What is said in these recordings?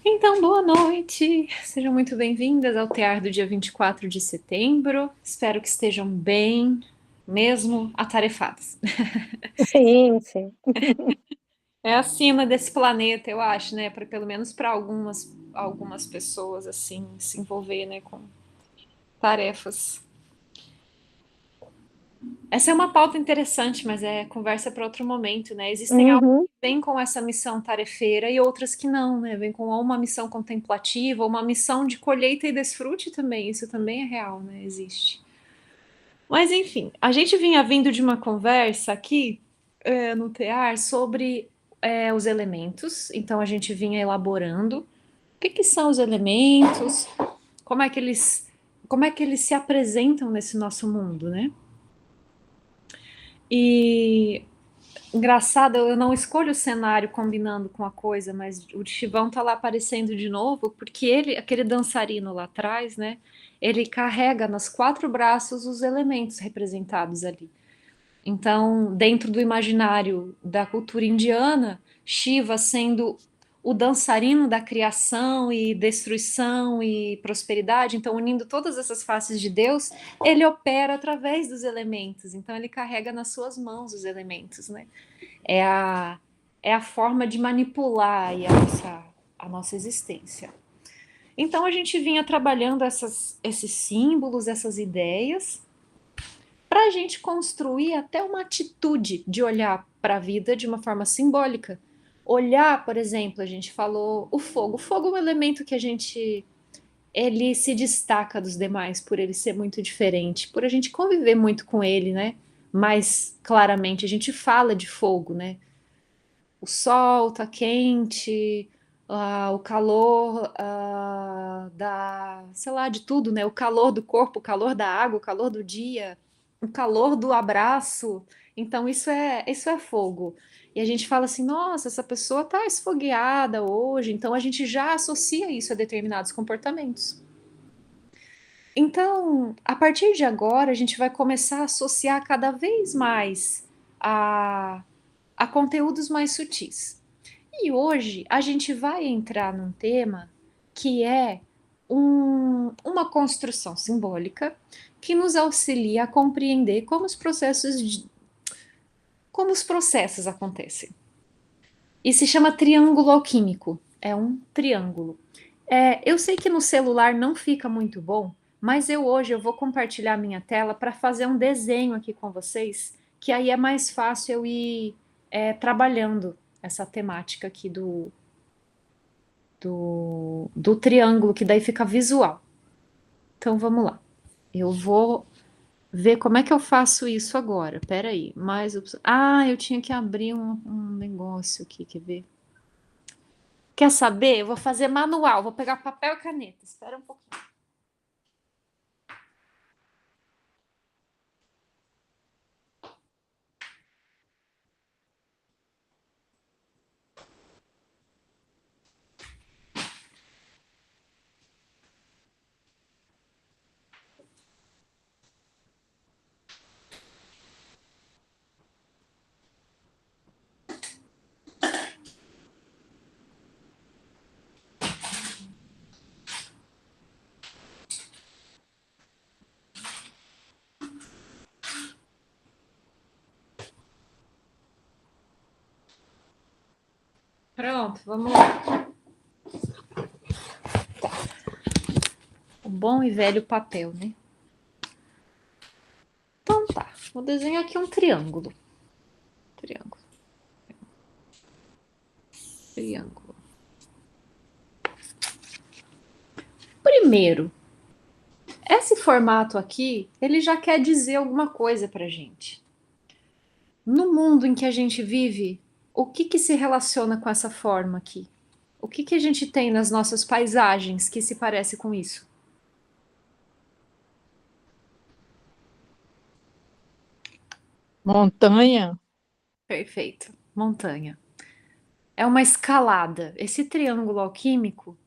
Então, boa noite. Sejam muito bem-vindas ao Tear do dia 24 de setembro. Espero que estejam bem, mesmo atarefadas. Sim, sim. É a sina desse planeta, eu acho, né? Para pelo menos para algumas pessoas assim se envolver, né, com tarefas. Essa é uma pauta interessante, mas é conversa para outro momento, né? Existem algumas Uhum. que vêm com essa missão tarefeira e outras que não, né? Vêm com ou uma missão contemplativa, ou uma missão de colheita e desfrute também. Isso também é real, né? Existe. Mas enfim, a gente vinha vindo de uma conversa aqui no TEAR sobre os elementos. Então a gente vinha elaborando o que que são os elementos, como é que como é que eles se apresentam nesse nosso mundo, né? E engraçado, eu não escolho o cenário combinando com a coisa, mas o Chivão tá lá aparecendo de novo, porque ele, aquele dançarino lá atrás, né? Ele carrega nos quatro braços os elementos representados ali. Então, dentro do imaginário da cultura indiana, Shiva sendo o dançarino da criação e destruição e prosperidade, então unindo todas essas faces de Deus, ele opera através dos elementos. Então, ele carrega nas suas mãos os elementos, né? É a, é a forma de manipular aí a nossa existência. Então, a gente vinha trabalhando esses símbolos, essas ideias, para a gente construir até uma atitude de olhar para a vida de uma forma simbólica. Olhar, por exemplo, a gente falou o fogo. O fogo é um elemento que ele se destaca dos demais por ele ser muito diferente, por a gente conviver muito com ele, né? Mais claramente, a gente fala de fogo, né? O sol tá quente, o calor sei lá, de tudo, né? O calor do corpo, o calor da água, o calor do dia, o calor do abraço. Então, isso é fogo. E a gente fala assim, nossa, essa pessoa tá esfogueada hoje. Então, a gente já associa isso a determinados comportamentos. Então, a partir de agora, a gente vai começar a associar cada vez mais a, a conteúdos mais sutis. E hoje a gente vai entrar num tema que é uma construção simbólica que nos auxilia a compreender como os processos acontecem. E se chama triângulo alquímico. É um triângulo. Eu sei que no celular não fica muito bom, mas hoje eu vou compartilhar minha tela para fazer um desenho aqui com vocês, que aí é mais fácil eu ir trabalhando essa temática aqui do triângulo, que daí fica visual. Então vamos lá. Eu vou ver como é que eu faço isso agora. Pera aí. Eu tinha que abrir um negócio aqui, quer ver? Quer saber? Eu vou fazer manual, vou pegar papel e caneta. Espera um pouquinho. Pronto, vamos lá. O bom e velho papel, né? Então tá. Vou desenhar aqui um triângulo. Triângulo, triângulo. Primeiro, esse formato aqui, ele já quer dizer alguma coisa pra gente. No mundo em que a gente vive, o que que se relaciona com essa forma aqui? O que que a gente tem nas nossas paisagens que se parece com isso? Montanha. Perfeito. Montanha. É uma escalada. Esse triângulo alquímico,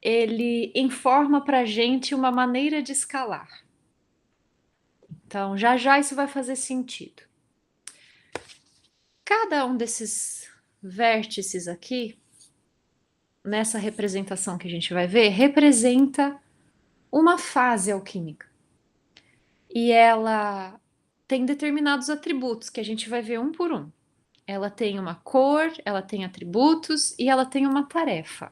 ele informa pra gente uma maneira de escalar. Então, já já isso vai fazer sentido. Cada um desses vértices aqui, nessa representação que a gente vai ver, representa uma fase alquímica. E ela tem determinados atributos que a gente vai ver um por um. Ela tem uma cor, ela tem atributos e ela tem uma tarefa.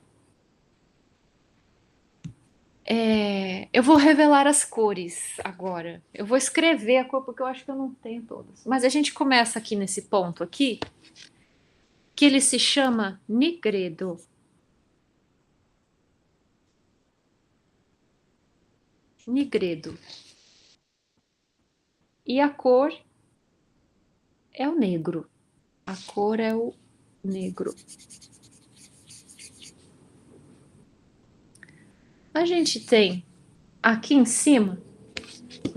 Eu vou revelar as cores agora. Eu vou escrever a cor porque eu acho que eu não tenho todas. Mas a gente começa aqui nesse ponto aqui, que ele se chama nigredo. Nigredo. E a cor é o negro. A cor é o negro. A gente tem aqui em cima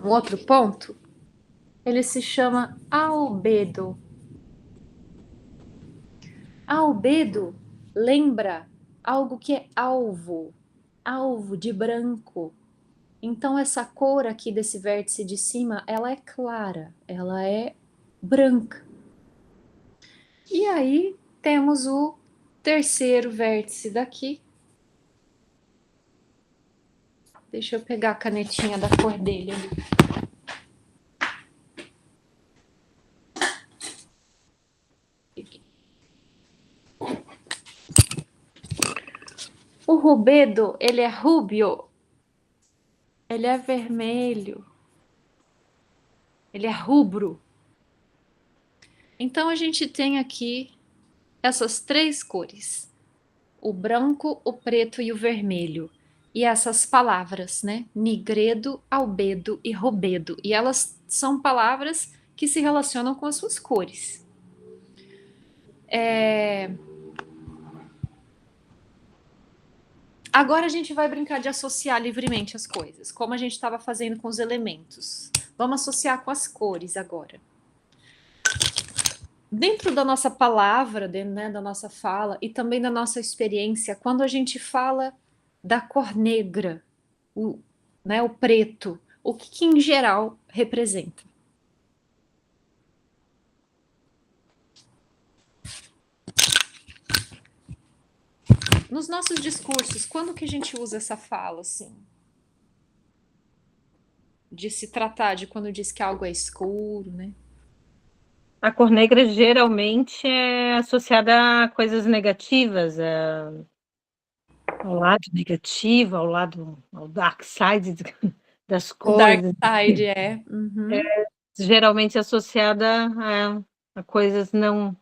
um outro ponto. Ele se chama albedo. Albedo lembra algo que é alvo, alvo de branco. Então essa cor aqui desse vértice de cima, ela é clara, ela é branca. E aí temos o terceiro vértice daqui. Deixa eu pegar a canetinha da cor dele ali. O rubedo, ele é rubio. Ele é vermelho. Ele é rubro. Então a gente tem aqui essas três cores: o branco, o preto e o vermelho. E essas palavras, né? Nigredo, albedo e rubedo. E elas são palavras que se relacionam com as suas cores. Agora a gente vai brincar de associar livremente as coisas, como a gente estava fazendo com os elementos. Vamos associar com as cores agora. Dentro da nossa palavra, dentro, né, da nossa fala e também da nossa experiência, quando a gente fala da cor negra, o preto, o que em geral representa? Nos nossos discursos, quando que a gente usa essa fala assim? De se tratar de quando diz que algo é escuro, né? A cor negra geralmente é associada a coisas negativas, ao lado negativo, ao dark side das O dark coisas. side é. Uhum, Geralmente associada a coisas uhum.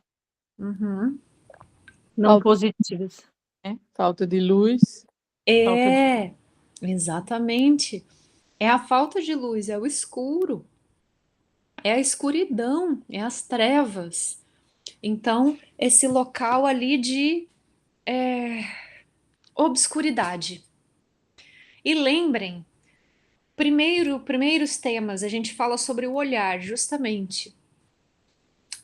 não Falta, positivas. né? Falta de luz. Falta de... É, exatamente. É a falta de luz, é o escuro, é a escuridão, é as trevas. Então, esse local ali de obscuridade. E lembrem, primeiros temas, a gente fala sobre o olhar, justamente.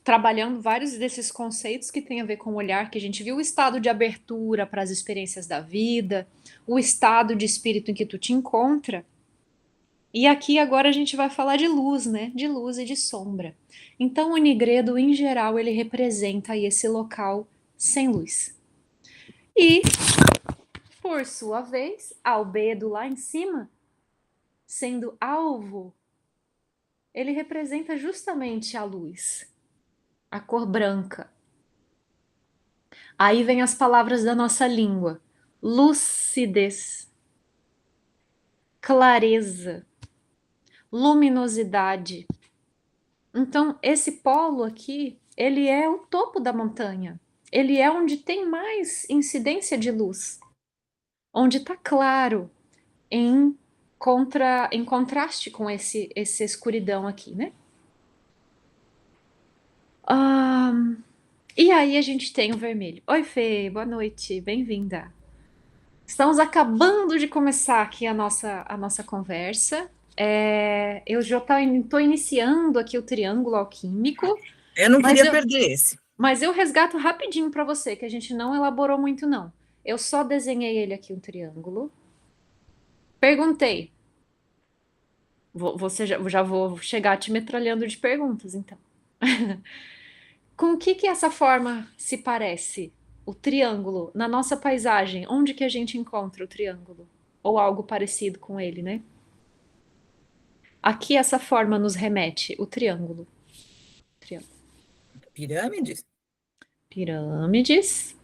Trabalhando vários desses conceitos que tem a ver com o olhar, que a gente viu o estado de abertura para as experiências da vida, o estado de espírito em que tu te encontra. E aqui agora a gente vai falar de luz, né? De luz e de sombra. Então o nigredo, em geral, ele representa aí esse local sem luz. E, por sua vez, albedo lá em cima, sendo alvo, ele representa justamente a luz, a cor branca. Aí vem as palavras da nossa língua: lucidez, clareza, luminosidade. Então, esse polo aqui, ele é o topo da montanha. Ele é onde tem mais incidência de luz, onde está claro, em contraste com essa escuridão aqui, né? Ah, e aí a gente tem o vermelho. Oi, Fê, boa noite, bem-vinda. Estamos acabando de começar aqui a nossa conversa. Eu já estou iniciando aqui o triângulo alquímico, Eu não mas queria eu, perder esse. mas eu resgato rapidinho para você, que a gente não elaborou muito, não. Eu só desenhei ele aqui, um triângulo. Perguntei. Você já vou chegar te metralhando de perguntas, então. Com o que essa forma se parece? o triângulo, na nossa paisagem, onde que a gente encontra o triângulo? Ou algo parecido com ele, né? Aqui essa forma nos remete, o triângulo. Triângulo. Pirâmides? Pirâmides.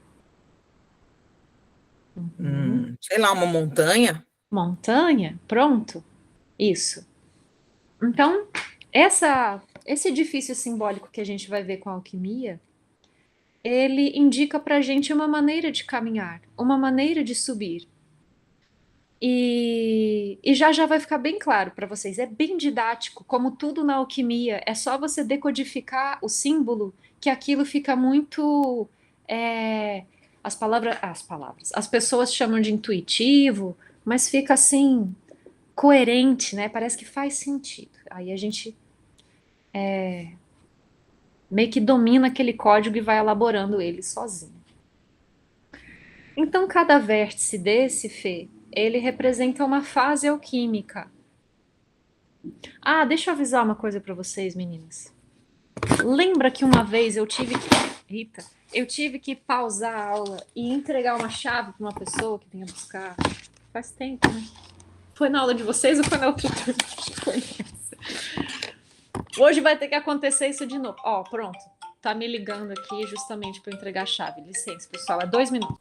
Sei lá, uma montanha? Montanha, pronto. Isso. Então, esse edifício simbólico que a gente vai ver com a alquimia, ele indica pra gente uma maneira de caminhar, uma maneira de subir. E já já vai ficar bem claro para vocês. É bem didático, como tudo na alquimia. É só você decodificar o símbolo que aquilo fica muito. As pessoas chamam de intuitivo, mas fica assim coerente, né? Parece que faz sentido. Aí a gente meio que domina aquele código e vai elaborando ele sozinho. Então, cada vértice desse, Fê, ele representa uma fase alquímica. Ah, deixa eu avisar uma coisa pra vocês, meninas. Lembra que uma vez eu tive que. Rita, eu tive que pausar a aula e entregar uma chave pra uma pessoa que vinha buscar. Faz tempo, né? Foi na aula de vocês ou foi na outra turma? Foi nessa. Hoje vai ter que acontecer isso de novo. Ó, pronto. Tá me ligando aqui justamente pra eu entregar a chave. Licença, pessoal. É 2 minutos.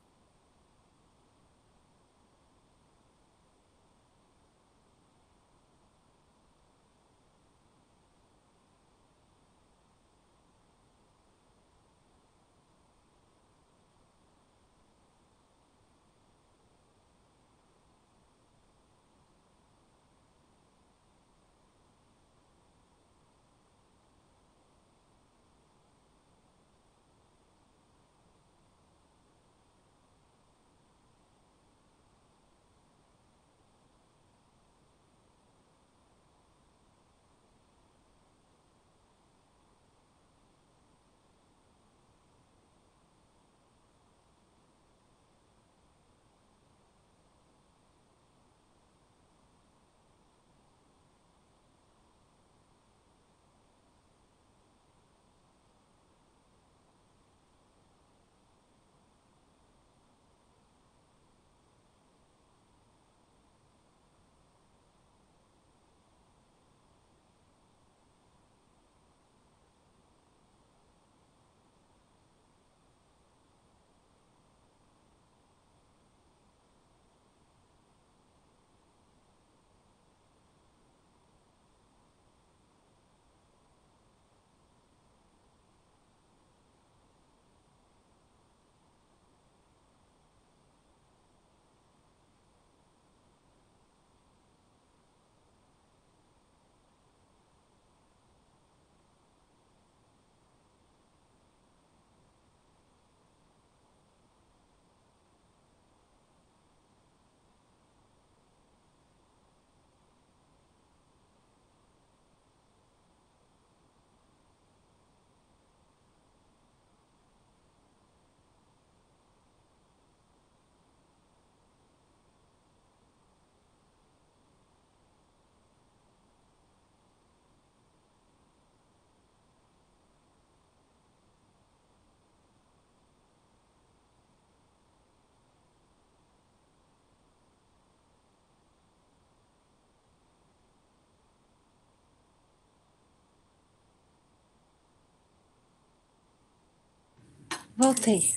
Voltei.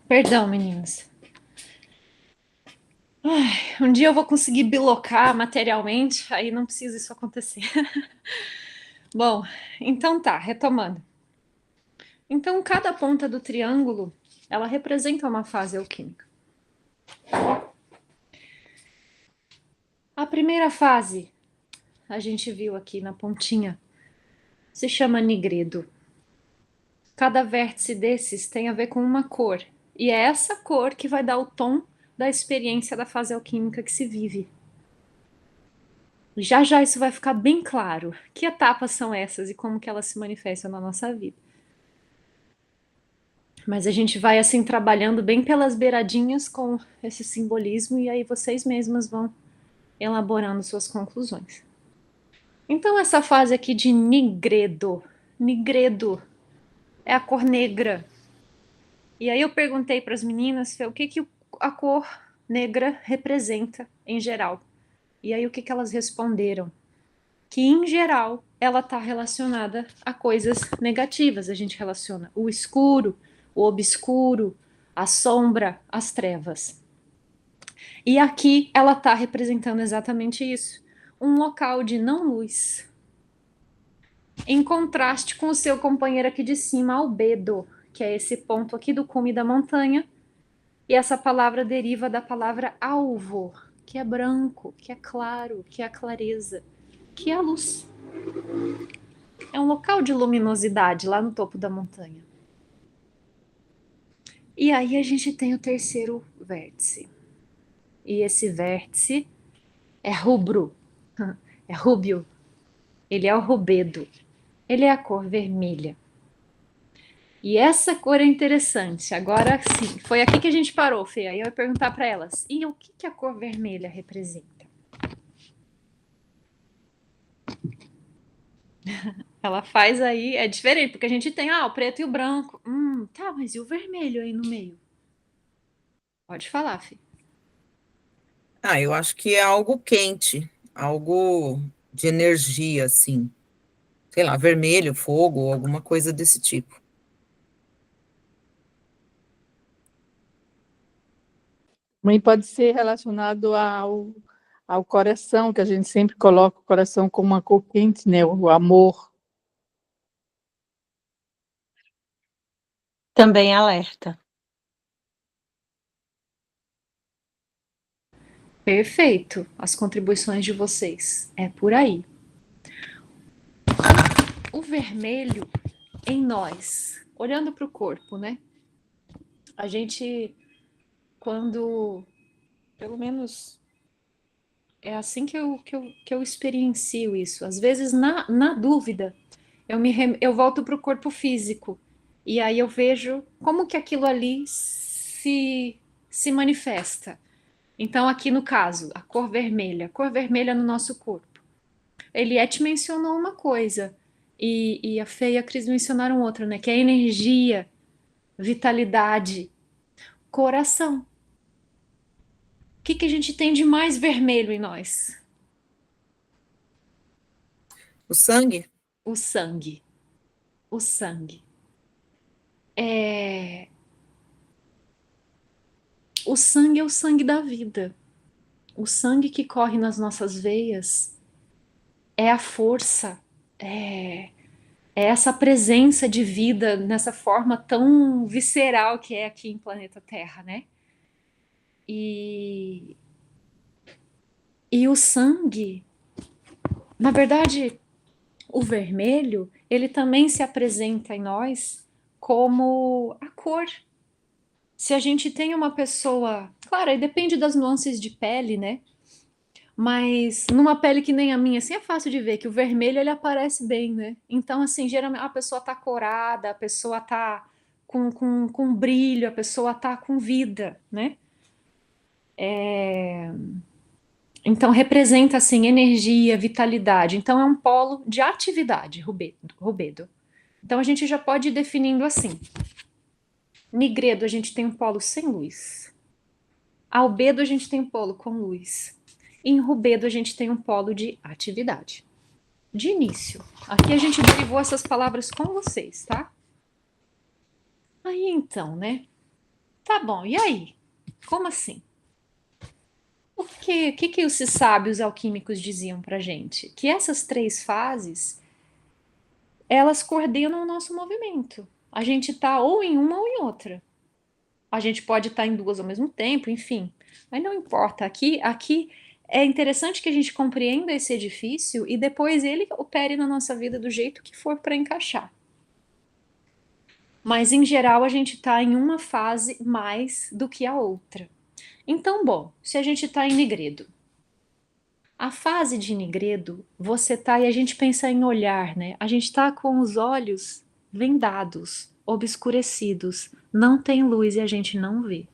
Perdão, meninas. Ai, um dia eu vou conseguir bilocar materialmente, aí não precisa isso acontecer. Bom, então tá, retomando. Então, cada ponta do triângulo, ela representa uma fase alquímica. A primeira fase, a gente viu aqui na pontinha, se chama nigredo. Cada vértice desses tem a ver com uma cor, e é essa cor que vai dar o tom da experiência da fase alquímica que se vive. Já já isso vai ficar bem claro. Que etapas são essas e como que elas se manifestam na nossa vida. Mas a gente vai assim trabalhando bem pelas beiradinhas com esse simbolismo e aí vocês mesmas vão elaborando suas conclusões. Então essa fase aqui de nigredo, nigredo é a cor negra. E aí eu perguntei para as meninas, Fê, o que que a cor negra representa em geral. E aí o que que elas responderam? Que em geral ela está relacionada a coisas negativas. A gente relaciona o escuro, o obscuro, a sombra, as trevas. E aqui ela está representando exatamente isso. Um local de não luz, em contraste com o seu companheiro aqui de cima, albedo, que é esse ponto aqui do cume da montanha. E essa palavra deriva da palavra alvo, que é branco, que é claro, que é a clareza, que é a luz. É um local de luminosidade lá no topo da montanha. E aí a gente tem o terceiro vértice. E esse vértice é rubro, é rúbio. Ele é o rubedo. Ele é a cor vermelha. E essa cor é interessante. Agora sim, foi aqui que a gente parou, Fê. Aí eu ia perguntar para elas: e o que que a cor vermelha representa? Ela faz aí, é diferente, porque a gente tem o preto e o branco. Tá, mas e o vermelho aí no meio? Pode falar, Fê. Ah, eu acho que é algo quente, algo de energia, assim. Sei lá, vermelho, fogo, alguma coisa desse tipo. Também pode ser relacionado ao coração, que a gente sempre coloca o coração como uma cor quente, né? O amor. Também alerta. Perfeito. As contribuições de vocês. É por aí. O vermelho em nós, olhando para o corpo, né? A gente, quando, pelo menos é assim que eu experiencio isso. Às vezes, na dúvida, eu volto para o corpo físico. E aí eu vejo como que aquilo ali se manifesta. Então, aqui no caso, a cor vermelha no nosso corpo. Eliette mencionou uma coisa, e a Fê e a Cris mencionaram outra, né? Que é energia, vitalidade, coração. O que que a gente tem de mais vermelho em nós? O sangue? O sangue. O sangue. É... O sangue é o sangue da vida. O sangue que corre nas nossas veias é a força, é essa presença de vida nessa forma tão visceral que é aqui em planeta Terra, né? E, e o sangue, na verdade, o vermelho, ele também se apresenta em nós como a cor. Se a gente tem uma pessoa, claro, aí depende das nuances de pele, né? Mas numa pele que nem a minha, assim é fácil de ver que o vermelho ele aparece bem, né? Então, assim, geralmente a pessoa tá corada, a pessoa tá com brilho, a pessoa tá com vida, né? Então, representa, assim, energia, vitalidade. Então, é um polo de atividade, rubedo. Então, a gente já pode ir definindo assim. Nigredo, a gente tem um polo sem luz. Albedo, a gente tem um polo com luz. Em rubedo, a gente tem um polo de atividade. De início. Aqui a gente derivou essas palavras com vocês, tá? Aí então, né? Tá bom, e aí? Como assim? O que os sábios alquímicos diziam pra gente? Que essas três fases, elas coordenam o nosso movimento. A gente tá ou em uma ou em outra. A gente pode estar em duas ao mesmo tempo, enfim. Mas não importa. Aqui é interessante que a gente compreenda esse edifício e depois ele opere na nossa vida do jeito que for para encaixar. Mas em geral a gente está em uma fase mais do que a outra. Então, bom, se a gente está em Nigredo, a fase de Nigredo, você tá e a gente pensa em olhar, né? A gente está com os olhos vendados, obscurecidos, não tem luz e a gente não vê.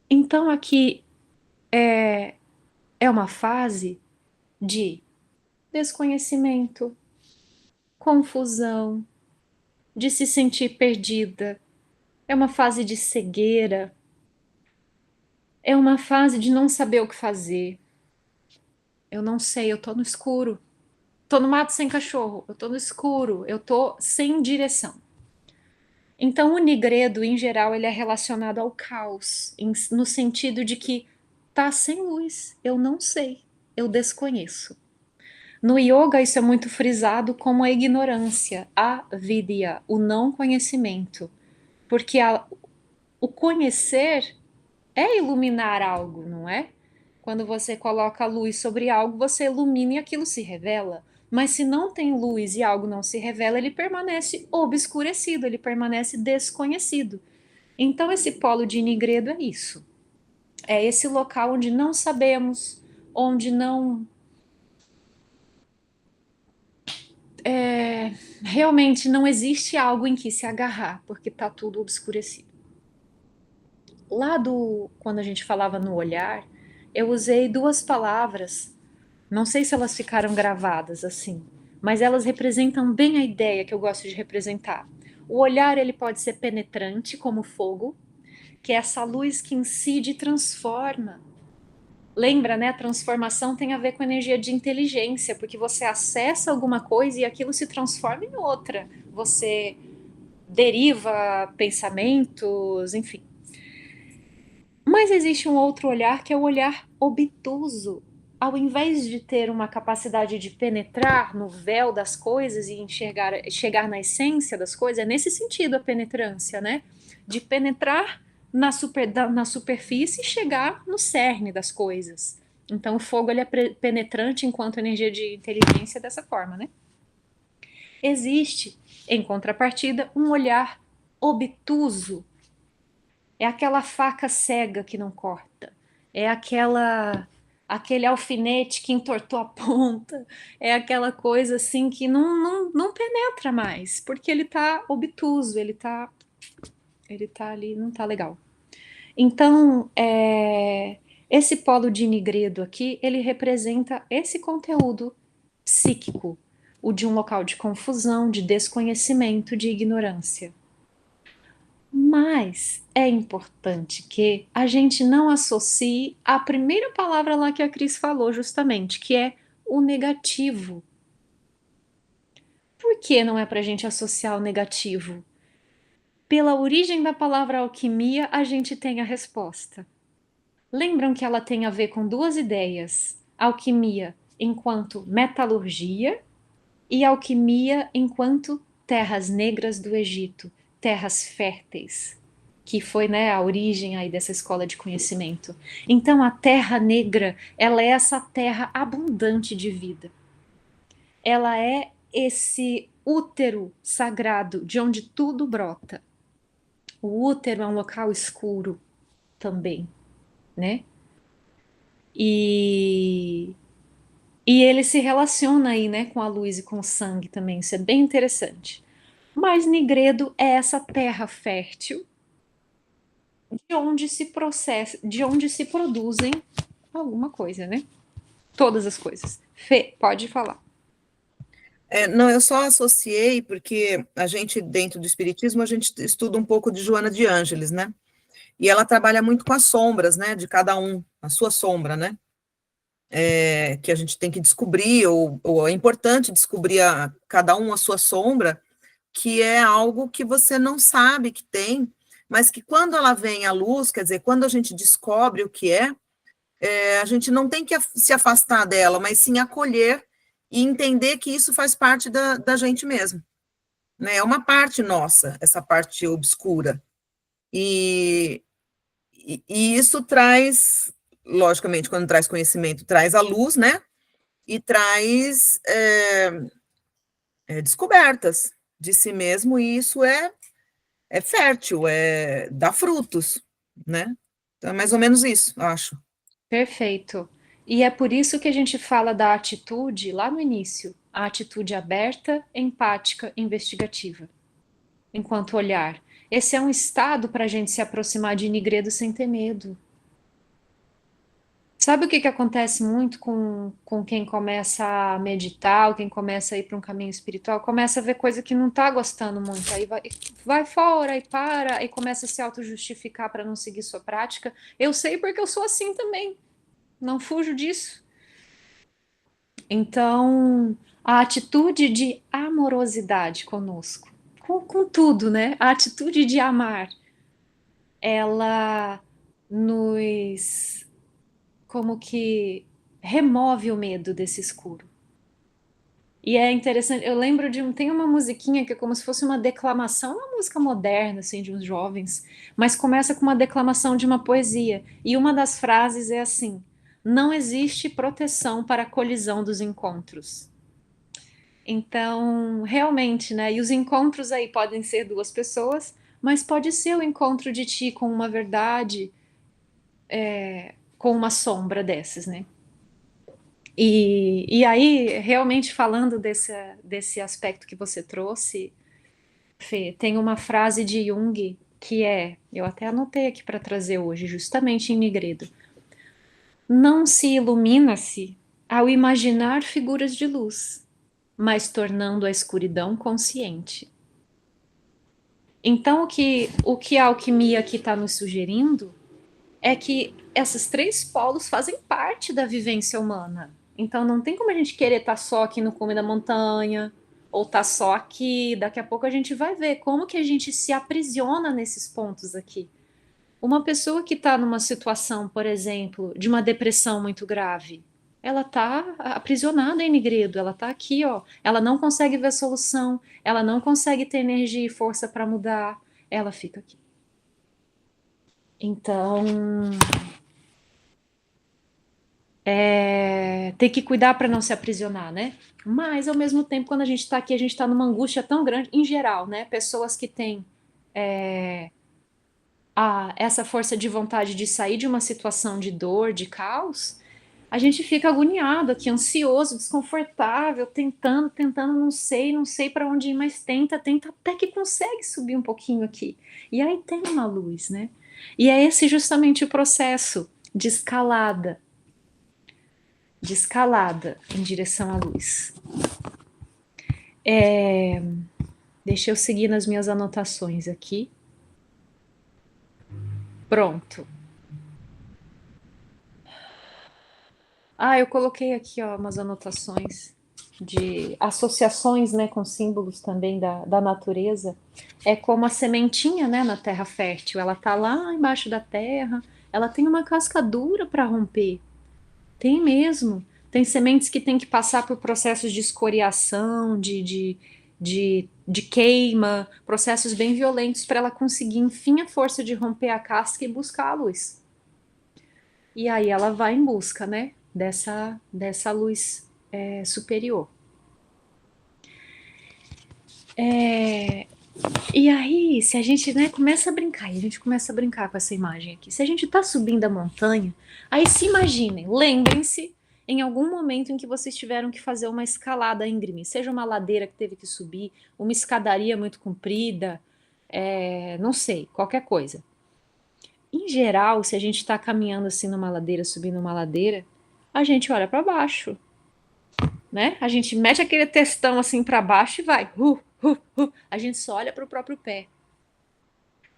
Então aqui é uma fase de desconhecimento, confusão, de se sentir perdida, é uma fase de cegueira, é uma fase de não saber o que fazer. Eu não sei, eu tô no escuro. Tô no mato sem cachorro, eu tô no escuro, eu tô sem direção. Então, o nigredo, em geral, ele é relacionado ao caos, no sentido de que tá sem luz, eu não sei, eu desconheço. No yoga, isso é muito frisado como a ignorância, a vidya, o não conhecimento. Porque o conhecer é iluminar algo, não é? Quando você coloca a luz sobre algo, você ilumina e aquilo se revela. Mas se não tem luz e algo não se revela, ele permanece obscurecido, ele permanece desconhecido. Então, esse polo de Nigredo é isso. É esse local onde não sabemos, onde não. Realmente não existe algo em que se agarrar, porque está tudo obscurecido. Quando a gente falava no olhar, eu usei duas palavras, não sei se elas ficaram gravadas assim, mas elas representam bem a ideia que eu gosto de representar. O olhar, ele pode ser penetrante, como fogo, que é essa luz que incide e transforma. Lembra, né? A transformação tem a ver com energia de inteligência, porque você acessa alguma coisa e aquilo se transforma em outra. Você deriva pensamentos, enfim. Mas existe um outro olhar que é o olhar obtuso. Ao invés de ter uma capacidade de penetrar no véu das coisas e chegar na essência das coisas, é nesse sentido a penetrância, né? De penetrar na superfície e chegar no cerne das coisas. Então o fogo ele é penetrante enquanto energia de inteligência dessa forma, né? Existe, em contrapartida, um olhar obtuso. É aquela faca cega que não corta. É aquele alfinete que entortou a ponta. É aquela coisa assim que não penetra mais, porque ele tá obtuso, ele tá ali, não tá legal. Então, esse polo de Nigredo aqui, ele representa esse conteúdo psíquico, o de um local de confusão, de desconhecimento, de ignorância. Mas é importante que a gente não associe a primeira palavra lá que a Cris falou, justamente, que é o negativo. Por que não é para a gente associar o negativo? Pela origem da palavra alquimia, a gente tem a resposta. Lembram que ela tem a ver com duas ideias: alquimia enquanto metalurgia e alquimia enquanto terras negras do Egito, terras férteis, que foi, né, a origem aí dessa escola de conhecimento. Então a terra negra, ela é essa terra abundante de vida. Ela é esse útero sagrado de onde tudo brota. O útero é um local escuro também, né? E ele se relaciona aí, né, com a luz e com o sangue também. Isso é bem interessante. Mas Nigredo é essa terra fértil de onde se produzem alguma coisa, né? Todas as coisas. Fê, pode falar. Não, eu só associei porque a gente, dentro do Espiritismo, a gente estuda um pouco de Joana de Ângeles, né? E ela trabalha muito com as sombras, né? De cada um, a sua sombra, né? Que a gente tem que descobrir, ou é importante descobrir cada um a sua sombra, que é algo que você não sabe que tem, mas que quando ela vem à luz, quer dizer, quando a gente descobre o que a gente não tem que se afastar dela, mas sim acolher e entender que isso faz parte da gente mesmo. Né? É uma parte nossa, essa parte obscura. E isso traz, logicamente, quando traz conhecimento, traz a luz, né? E traz descobertas de si mesmo, e isso é fértil, dá frutos, né? Então, é mais ou menos isso, acho. Perfeito. E é por isso que a gente fala da atitude lá no início, a atitude aberta, empática, investigativa, enquanto olhar. Esse é um estado para a gente se aproximar de Nigredo sem ter medo. Sabe o que que acontece muito com quem começa a meditar, ou quem começa a ir para um caminho espiritual? Começa a ver coisa que não tá gostando muito, aí vai fora, e para, e começa a se auto-justificar para não seguir sua prática. Eu sei porque eu sou assim também, não fujo disso. Então, a atitude de amorosidade conosco, com tudo, né? A atitude de amar, ela nos como que remove o medo desse escuro. E é interessante, eu lembro tem uma musiquinha que é como se fosse uma declamação, uma música moderna, assim, de uns jovens, mas começa com uma declamação de uma poesia. E uma das frases é assim: não existe proteção para a colisão dos encontros. Então, realmente, né? E os encontros aí podem ser duas pessoas, mas pode ser o encontro de ti com uma verdade, com uma sombra dessas, né? E aí, realmente falando desse aspecto que você trouxe, Fê, tem uma frase de Jung que eu até anotei aqui para trazer hoje, justamente em Nigredo. Não se ilumina-se ao imaginar figuras de luz, mas tornando a escuridão consciente. Então, o que a alquimia aqui está nos sugerindo é que esses três polos fazem parte da vivência humana. Então não tem como a gente querer estar só aqui no cume da montanha, ou estar só aqui. Daqui a pouco a gente vai ver como que a gente se aprisiona nesses pontos aqui. Uma pessoa que está numa situação, por exemplo, de uma depressão muito grave, ela está aprisionada em Nigredo, ela está aqui, ó. Ela não consegue ver a solução, ela não consegue ter energia e força para mudar, ela fica aqui. Então, tem que cuidar para não se aprisionar, né? Mas, ao mesmo tempo, quando a gente está aqui, a gente está numa angústia tão grande, em geral, né? Pessoas que têm essa força de vontade de sair de uma situação de dor, de caos, a gente fica agoniado aqui, ansioso, desconfortável, tentando, não sei para onde ir, mas tenta, até que consegue subir um pouquinho aqui. E aí tem uma luz, né? E é esse justamente o processo de escalada em direção à luz. Deixa eu seguir nas minhas anotações aqui. Pronto. Eu coloquei aqui, ó, umas anotações de associações, né, com símbolos também da natureza. É como a sementinha, né, na terra fértil. Ela tá lá embaixo da terra, ela tem uma casca dura para romper. Tem mesmo. Tem sementes que tem que passar por processos de escoriação, de queima, processos bem violentos para ela conseguir, enfim, a força de romper a casca e buscar a luz. E aí ela vai em busca, né, dessa luz superior. E aí, se a gente, né, começa a brincar, e a gente começa a brincar com essa imagem aqui, se a gente está subindo a montanha, aí se imaginem, lembrem-se em algum momento em que vocês tiveram que fazer uma escalada íngreme, seja uma ladeira que teve que subir, uma escadaria muito comprida, não sei, qualquer coisa. Em geral, se a gente está caminhando assim numa ladeira, subindo uma ladeira, a gente olha para baixo, né? A gente mete aquele testão assim para baixo e vai. A gente só olha para o próprio pé.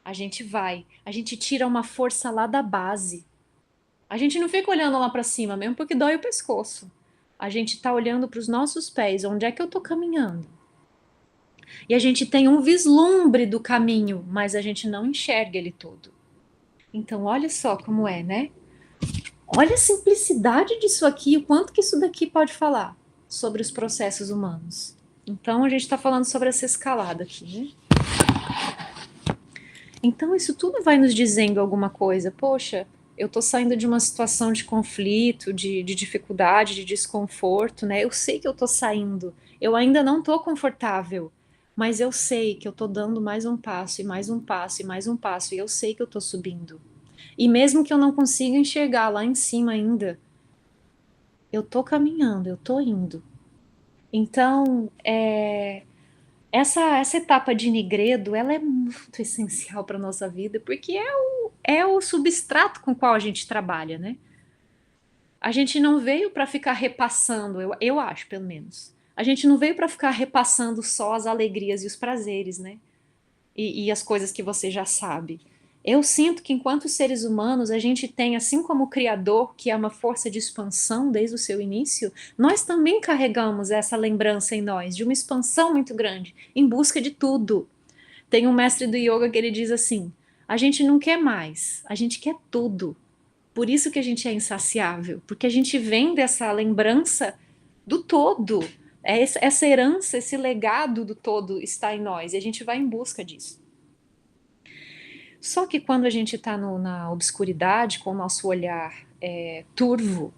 A gente tira uma força lá da base. A gente não fica olhando lá para cima mesmo porque dói o pescoço. A gente está olhando para os nossos pés, onde é que eu estou caminhando? E a gente tem um vislumbre do caminho, mas a gente não enxerga ele todo. Então, olha só como é, né? Olha a simplicidade disso aqui, o quanto que isso daqui pode falar sobre os processos humanos. Então, a gente está falando sobre essa escalada aqui, né? Então, isso tudo vai nos dizendo alguma coisa. Poxa, eu estou saindo de uma situação de conflito, de dificuldade, de desconforto, né? Eu sei que eu estou saindo. Eu ainda não estou confortável, mas eu sei que eu estou dando mais um passo, e mais um passo, e mais um passo, e eu sei que eu estou subindo. E mesmo que eu não consiga enxergar lá em cima ainda, eu estou caminhando, eu estou indo. Então, essa etapa de Nigredo, ela é muito essencial para a nossa vida, porque é o substrato com o qual a gente trabalha, né? A gente não veio para ficar repassando, eu acho, pelo menos. A gente não veio para ficar repassando só as alegrias e os prazeres, né? E as coisas que você já sabe. Eu sinto que, enquanto seres humanos, a gente tem, assim como o Criador, que é uma força de expansão desde o seu início, nós também carregamos essa lembrança em nós, de uma expansão muito grande, em busca de tudo. Tem um mestre do yoga que ele diz assim: a gente não quer mais, a gente quer tudo. Por isso que a gente é insaciável, porque a gente vem dessa lembrança do todo. Essa herança, esse legado do todo está em nós, e a gente vai em busca disso. Só que quando a gente está na obscuridade, com o nosso olhar turvo,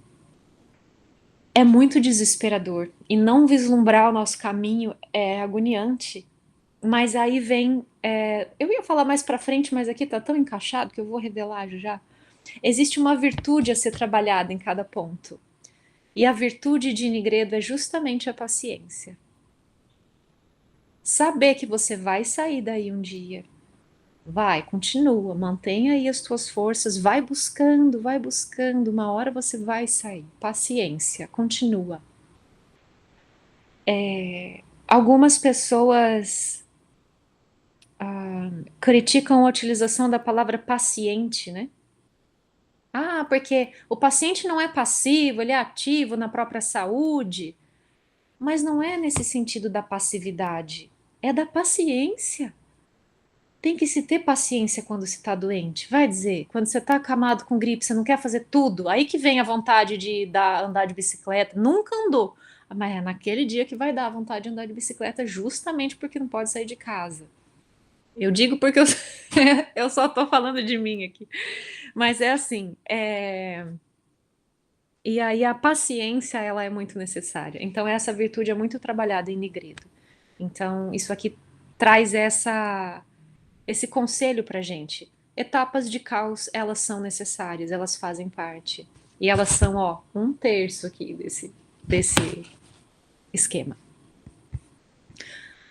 é muito desesperador. E não vislumbrar o nosso caminho é agoniante. Mas aí vem. Eu ia falar mais pra frente, mas aqui tá tão encaixado que eu vou revelar já. Existe uma virtude a ser trabalhada em cada ponto. E a virtude de Nigredo é justamente a paciência. Saber que você vai sair daí um dia. Vai, continua, mantenha aí as tuas forças, vai buscando, uma hora você vai sair. Paciência, continua. Algumas pessoas criticam a utilização da palavra paciente, né? Ah, porque o paciente não é passivo, ele é ativo na própria saúde. Mas não é nesse sentido da passividade, é da paciência. Tem que se ter paciência quando se está doente. Vai dizer, quando você está acamado com gripe, você não quer fazer tudo, aí que vem a vontade de andar de bicicleta. Nunca andou, mas é naquele dia que vai dar a vontade de andar de bicicleta, justamente porque não pode sair de casa. Eu digo porque eu só estou falando de mim aqui. Mas é assim, e aí a paciência, ela é muito necessária. Então essa virtude é muito trabalhada em Nigredo. Então isso aqui traz esse conselho pra gente. Etapas de caos, elas são necessárias, elas fazem parte. E elas são, ó, 1/3 aqui desse esquema.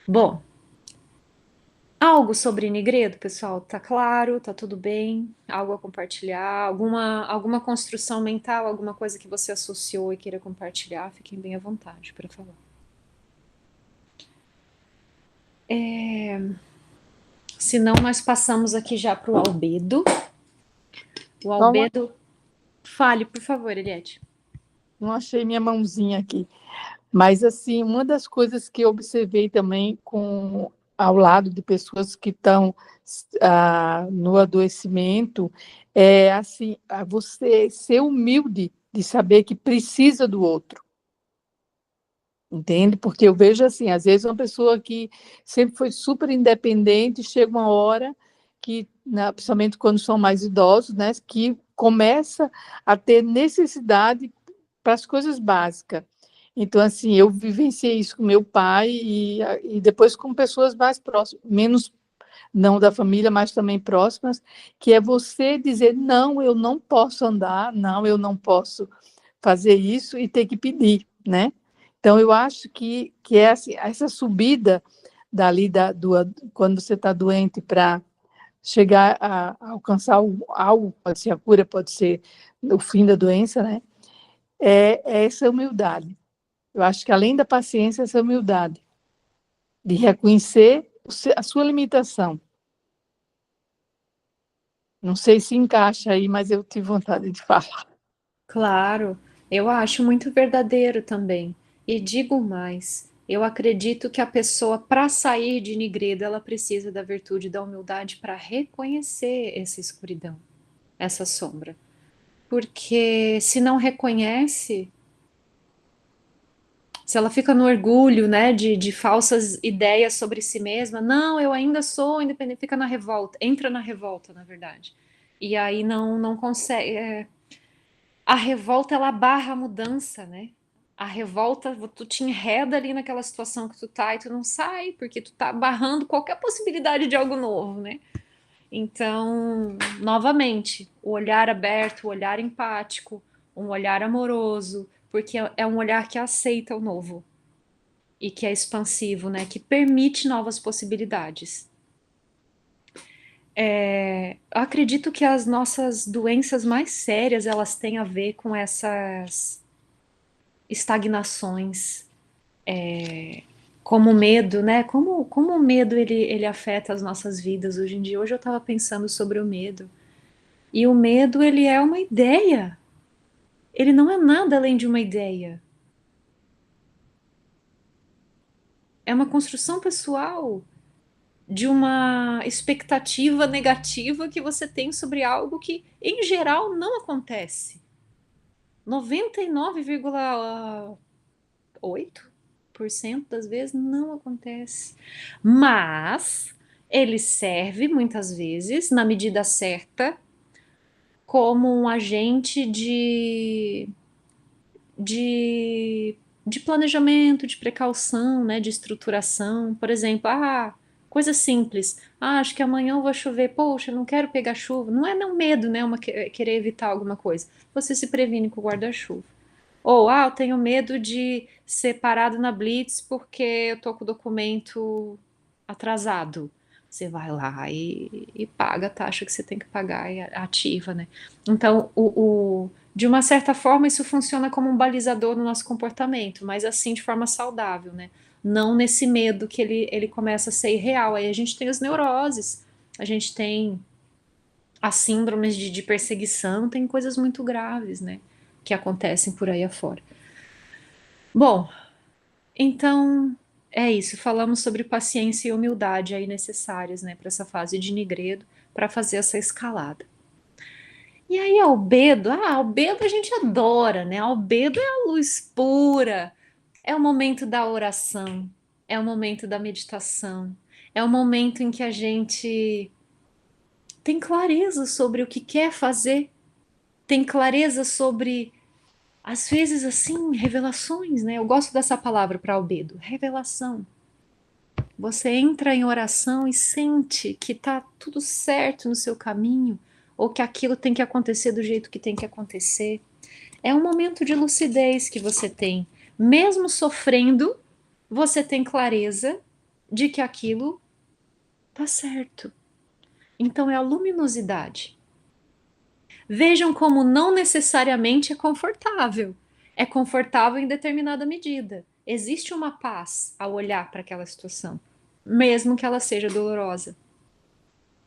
Bom, algo sobre Nigredo, pessoal? Tá claro? Tá tudo bem? Algo a compartilhar? Alguma construção mental? Alguma coisa que você associou e queira compartilhar? Fiquem bem à vontade para falar. Se não, nós passamos aqui já para o albedo. O albedo... Fale, por favor, Eliette. Não achei minha mãozinha aqui. Mas, assim, uma das coisas que eu observei também ao lado de pessoas que estão no adoecimento é, assim, você ser humilde de saber que precisa do outro. Entende? Porque eu vejo assim, às vezes uma pessoa que sempre foi super independente, chega uma hora que, principalmente quando são mais idosos, né, que começa a ter necessidade para as coisas básicas. Então, assim, eu vivenciei isso com meu pai e depois com pessoas mais próximas, menos, não da família, mas também próximas, que é você dizer, não, eu não posso andar, não, eu não posso fazer isso e ter que pedir, né? Então, eu acho que é assim, essa subida dali, quando você está doente, para chegar a alcançar algo, pode ser a cura, pode ser o fim da doença, né? É essa humildade. Eu acho que, além da paciência, essa humildade de reconhecer a sua limitação. Não sei se encaixa aí, mas eu tive vontade de falar. Claro, eu acho muito verdadeiro também. E digo mais, eu acredito que a pessoa, para sair de Nigredo, ela precisa da virtude da humildade para reconhecer essa escuridão, essa sombra. Porque se não reconhece, se ela fica no orgulho, né, de falsas ideias sobre si mesma, não, eu ainda sou independente, fica na revolta, entra na revolta, na verdade. E aí não consegue. A revolta, ela barra a mudança, né? A revolta, tu te enreda ali naquela situação que tu tá e tu não sai, porque tu tá barrando qualquer possibilidade de algo novo, né? Então, novamente, o olhar aberto, o olhar empático, um olhar amoroso, porque é um olhar que aceita o novo e que é expansivo, né? Que permite novas possibilidades. acredito que as nossas doenças mais sérias, elas têm a ver com essas estagnações, como o medo, né? Como o medo ele afeta as nossas vidas hoje em dia. Hoje eu estava pensando sobre o medo. E o medo, ele é uma ideia. Ele não é nada além de uma ideia. É uma construção pessoal de uma expectativa negativa que você tem sobre algo que, em geral, não acontece. 99,8% das vezes não acontece. Mas ele serve muitas vezes, na medida certa, como um agente de, de planejamento, de precaução, né, de estruturação. Por exemplo, coisa simples. Acho que amanhã vai chover. Poxa, não quero pegar chuva. Não é não medo, né, querer evitar alguma coisa. Você se previne com o guarda-chuva. Ou, eu tenho medo de ser parado na Blitz porque eu tô com o documento atrasado. Você vai lá e paga a taxa que você tem que pagar e ativa, né? Então, de uma certa forma, isso funciona como um balizador no nosso comportamento, mas assim de forma saudável, né? Não nesse medo que ele começa a ser irreal. Aí a gente tem as neuroses, a gente tem as síndromes de perseguição, tem coisas muito graves, né? Que acontecem por aí afora. Bom, então é isso. Falamos sobre paciência e humildade aí necessárias, né, para essa fase de Nigredo, para fazer essa escalada. E aí, albedo a gente adora, né? Albedo é a luz pura, é o momento da oração, é o momento da meditação, é o momento em que a gente tem clareza sobre o que quer fazer, tem clareza sobre, às vezes, assim, revelações, né? Eu gosto dessa palavra para albedo, revelação. Você entra em oração e sente que tá tudo certo no seu caminho, ou que aquilo tem que acontecer do jeito que tem que acontecer. É um momento de lucidez que você tem. Mesmo sofrendo, você tem clareza de que aquilo tá certo. Então é a luminosidade. Vejam como não necessariamente é confortável. É confortável em determinada medida. Existe uma paz ao olhar para aquela situação, mesmo que ela seja dolorosa.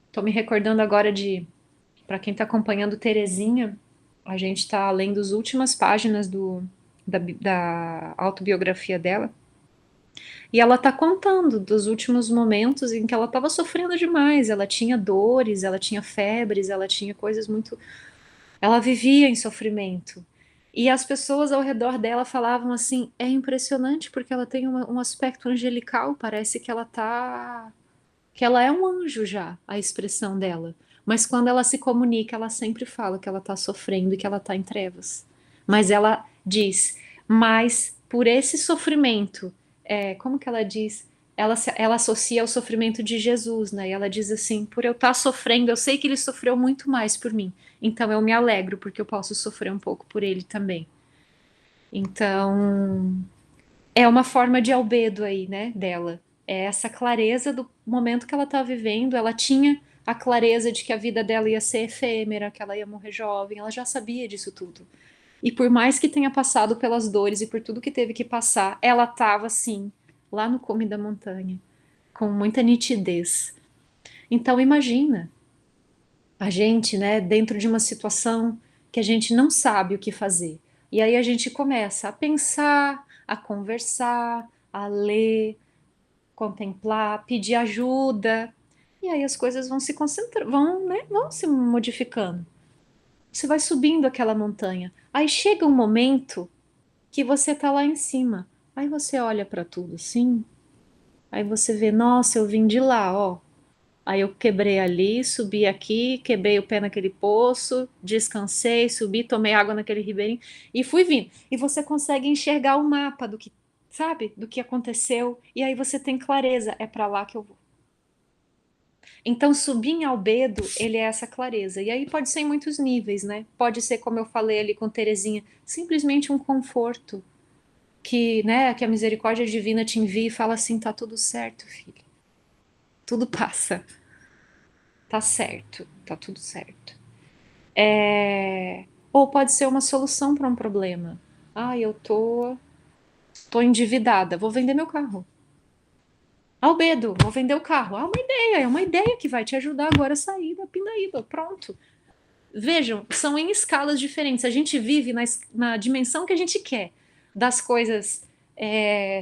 Estou me recordando agora para quem está acompanhando Terezinha, a gente está lendo as últimas páginas da autobiografia dela, e ela está contando dos últimos momentos em que ela estava sofrendo demais. Ela tinha dores, ela tinha febres, ela tinha coisas muito. Ela vivia em sofrimento. E as pessoas ao redor dela falavam assim: é impressionante porque ela tem um aspecto angelical, parece que ela é um anjo já, a expressão dela. Mas quando ela se comunica, ela sempre fala que ela está sofrendo e que ela está em trevas. Mas ela diz, mas por esse sofrimento, como que ela diz? Ela associa ao sofrimento de Jesus, né? E ela diz assim: por eu estar sofrendo, eu sei que ele sofreu muito mais por mim. Então eu me alegro porque eu posso sofrer um pouco por ele também. Então, é uma forma de albedo aí, né, dela. É essa clareza do momento que ela tá vivendo. Ela tinha a clareza de que a vida dela ia ser efêmera, que ela ia morrer jovem. Ela já sabia disso tudo. E por mais que tenha passado pelas dores e por tudo que teve que passar, ela tava assim, lá no cume da montanha, com muita nitidez. Então imagina a gente, né, dentro de uma situação que a gente não sabe o que fazer. E aí a gente começa a pensar, a conversar, a ler, contemplar, pedir ajuda. E aí as coisas vão se concentrando, vão se modificando. Você vai subindo aquela montanha. Aí chega um momento que você tá lá em cima. Aí você olha para tudo assim. Aí você vê, nossa, eu vim de lá, ó. Aí eu quebrei ali, subi aqui, quebrei o pé naquele poço, descansei, subi, tomei água naquele ribeirinho e fui vindo. E você consegue enxergar o mapa do que, sabe, do que aconteceu. E aí você tem clareza, é para lá que eu vou. Então, subir em Albedo, ele é essa clareza. E aí pode ser em muitos níveis, né? Pode ser, como eu falei ali com Terezinha, simplesmente um conforto que, né, que a misericórdia divina te envia e fala assim, tá tudo certo, filho. Tudo passa. tá certo, tá tudo certo. Ou pode ser uma solução para um problema. Ah, eu tô endividada, vou vender meu carro. Albedo, vou vender o carro. Ah, é uma ideia que vai te ajudar agora a sair da pindaíba, pronto. Vejam, são em escalas diferentes. A gente vive na dimensão que a gente quer, das coisas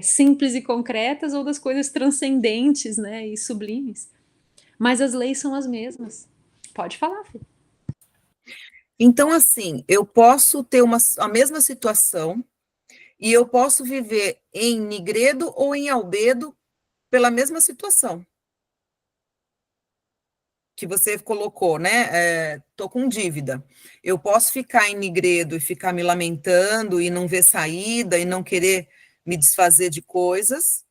simples e concretas ou das coisas transcendentes, né, e sublimes. Mas as leis são as mesmas. Pode falar, filho. Então, assim, eu posso ter a mesma situação e eu posso viver em Nigredo ou em Albedo pela mesma situação que você colocou, né? Tô com dívida. Eu posso ficar em Nigredo e ficar me lamentando e não ver saída e não querer me desfazer de coisas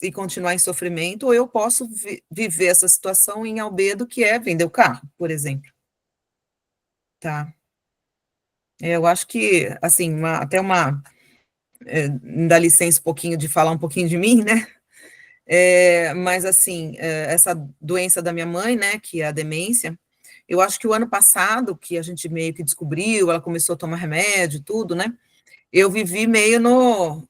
e continuar em sofrimento, ou eu posso viver essa situação em Albedo, que é vender o carro, por exemplo. Tá? Eu acho que, assim, me dá licença um pouquinho de falar um pouquinho de mim, né? Mas, assim, essa doença da minha mãe, né, que é a demência, eu acho que o ano passado, que a gente meio que descobriu, ela começou a tomar remédio e tudo, né? Eu vivi meio no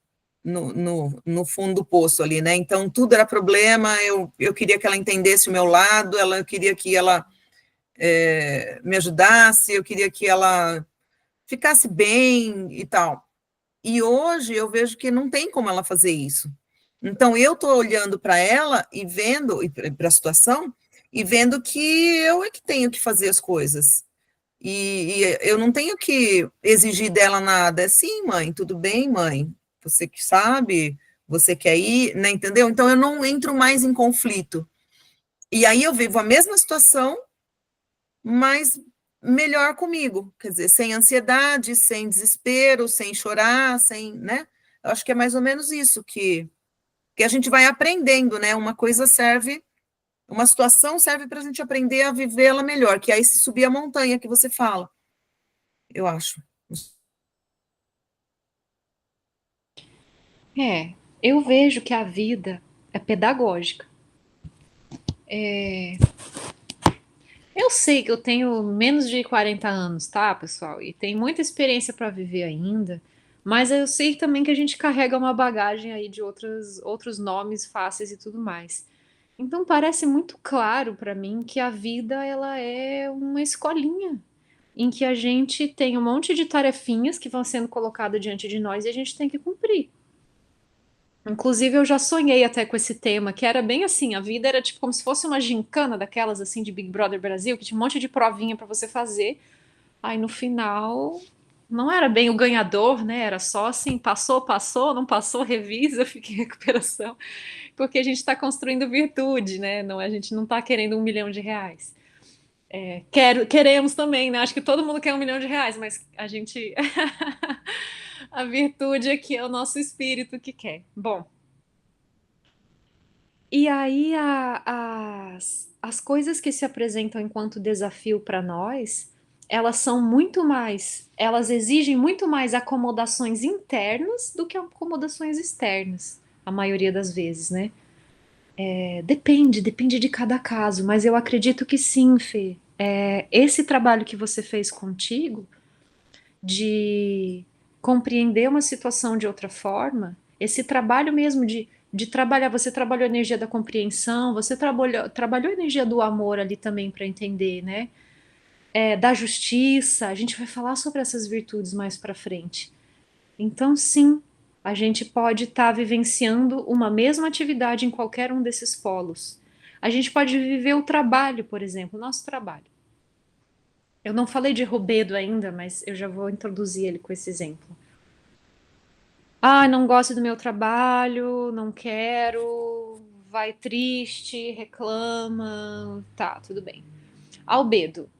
fundo do poço ali, né? Então, tudo era problema, eu queria que ela entendesse o meu lado, eu queria que ela me ajudasse, eu queria que ela ficasse bem e tal. E hoje eu vejo que não tem como ela fazer isso. Então, eu estou olhando para ela e vendo, para a situação, e vendo que eu é que tenho que fazer as coisas. E eu não tenho que exigir dela nada. É sim, mãe, tudo bem, mãe? Você que sabe, você quer ir, né? Entendeu? Então, eu não entro mais em conflito. E aí eu vivo a mesma situação, mas melhor comigo, quer dizer, sem ansiedade, sem desespero, sem chorar, sem, né? Eu acho que é mais ou menos isso que a gente vai aprendendo, né? Uma situação serve para a gente aprender a vivê-la melhor, que é esse subir a montanha que você fala, eu acho. Eu vejo que a vida é pedagógica. Eu sei que eu tenho menos de 40 anos, tá, pessoal? E tem muita experiência para viver ainda, mas eu sei também que a gente carrega uma bagagem aí de outros nomes fáceis e tudo mais. Então parece muito claro para mim que a vida ela é uma escolinha em que a gente tem um monte de tarefinhas que vão sendo colocadas diante de nós e a gente tem que cumprir. Inclusive, eu já sonhei até com esse tema, que era bem assim, a vida era tipo como se fosse uma gincana daquelas assim de Big Brother Brasil, que tinha um monte de provinha para você fazer. Aí no final não era bem o ganhador, né? Era só assim, passou, não passou, revisa, fica em recuperação, porque a gente está construindo virtude, né? Não, a gente não está querendo 1 milhão de reais. Queremos também, né? Acho que todo mundo quer 1 milhão de reais, mas a gente a virtude aqui é o nosso espírito que quer. Bom, e aí as coisas que se apresentam enquanto desafio para nós, elas exigem muito mais acomodações internas do que acomodações externas, a maioria das vezes, né? Depende de cada caso, mas eu acredito que sim, Fê. Esse trabalho que você fez contigo, de compreender uma situação de outra forma, esse trabalho mesmo de trabalhar, você trabalhou a energia da compreensão, você trabalhou a energia do amor ali também para entender, né? Da justiça, a gente vai falar sobre essas virtudes mais para frente. Então, sim, a gente pode estar vivenciando uma mesma atividade em qualquer um desses polos. A gente pode viver o trabalho, por exemplo, o nosso trabalho. Eu não falei de Rubedo ainda, mas eu já vou introduzir ele com esse exemplo. Ah, não gosto do meu trabalho, não quero, vai triste, reclama, tá, tudo bem. Albedo.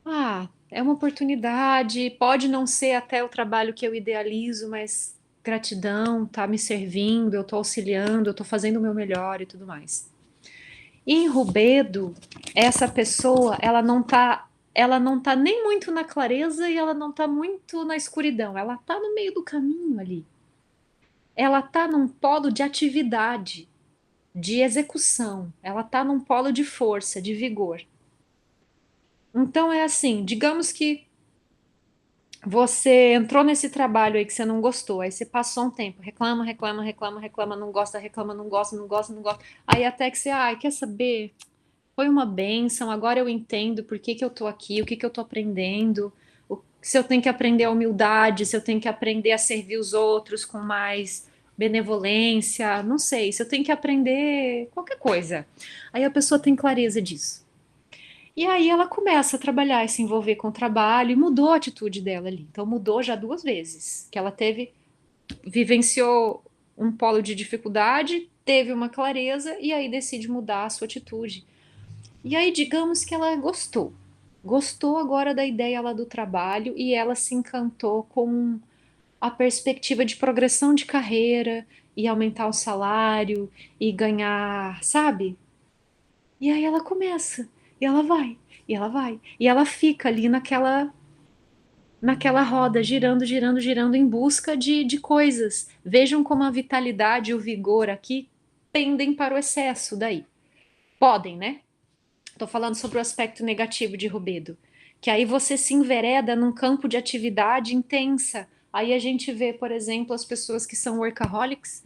Ah, é uma oportunidade, pode não ser até o trabalho que eu idealizo, mas gratidão, tá me servindo, eu tô auxiliando, eu tô fazendo o meu melhor e tudo mais. E em Rubedo, essa pessoa, ela não tá nem muito na clareza e ela não tá muito na escuridão, ela tá no meio do caminho ali. Ela tá num polo de atividade. de execução, ela está num polo de força, de vigor. Então é assim, digamos que você entrou nesse trabalho aí que você não gostou, aí você passou um tempo, reclama, reclama, reclama, reclama, não gosta, reclama, não gosta, não gosta, não gosta. Aí até que você, ai, quer saber? Foi uma bênção, agora eu entendo por que que eu tô aqui, o que que eu tô aprendendo, se eu tenho que aprender a humildade, se eu tenho que aprender a servir os outros com mais benevolência, não sei, se eu tenho que aprender qualquer coisa. Aí a pessoa tem clareza disso. E aí ela começa a trabalhar e se envolver com o trabalho e mudou a atitude dela ali. Então mudou já 2 vezes, que ela teve, vivenciou um polo de dificuldade, teve uma clareza e aí decide mudar a sua atitude. E aí digamos que ela gostou. Gostou agora da ideia lá do trabalho e ela se encantou com a perspectiva de progressão de carreira e aumentar o salário e ganhar, sabe? E aí ela começa, e ela vai, e ela vai, e ela fica ali naquela roda, girando, girando, girando, em busca de coisas. Vejam como a vitalidade e o vigor aqui pendem para o excesso daí. Podem, né? Estou falando sobre o aspecto negativo de rubedo, que aí você se envereda num campo de atividade intensa. Aí a gente vê, por exemplo, as pessoas que são workaholics,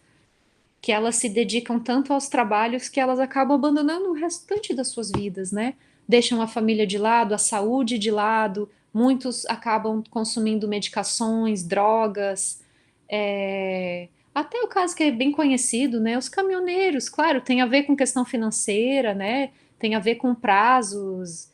que elas se dedicam tanto aos trabalhos que elas acabam abandonando o restante das suas vidas, né? Deixam a família de lado, a saúde de lado, muitos acabam consumindo medicações, drogas, até o caso que é bem conhecido, né? Os caminhoneiros, claro, tem a ver com questão financeira, né? Tem a ver com prazos,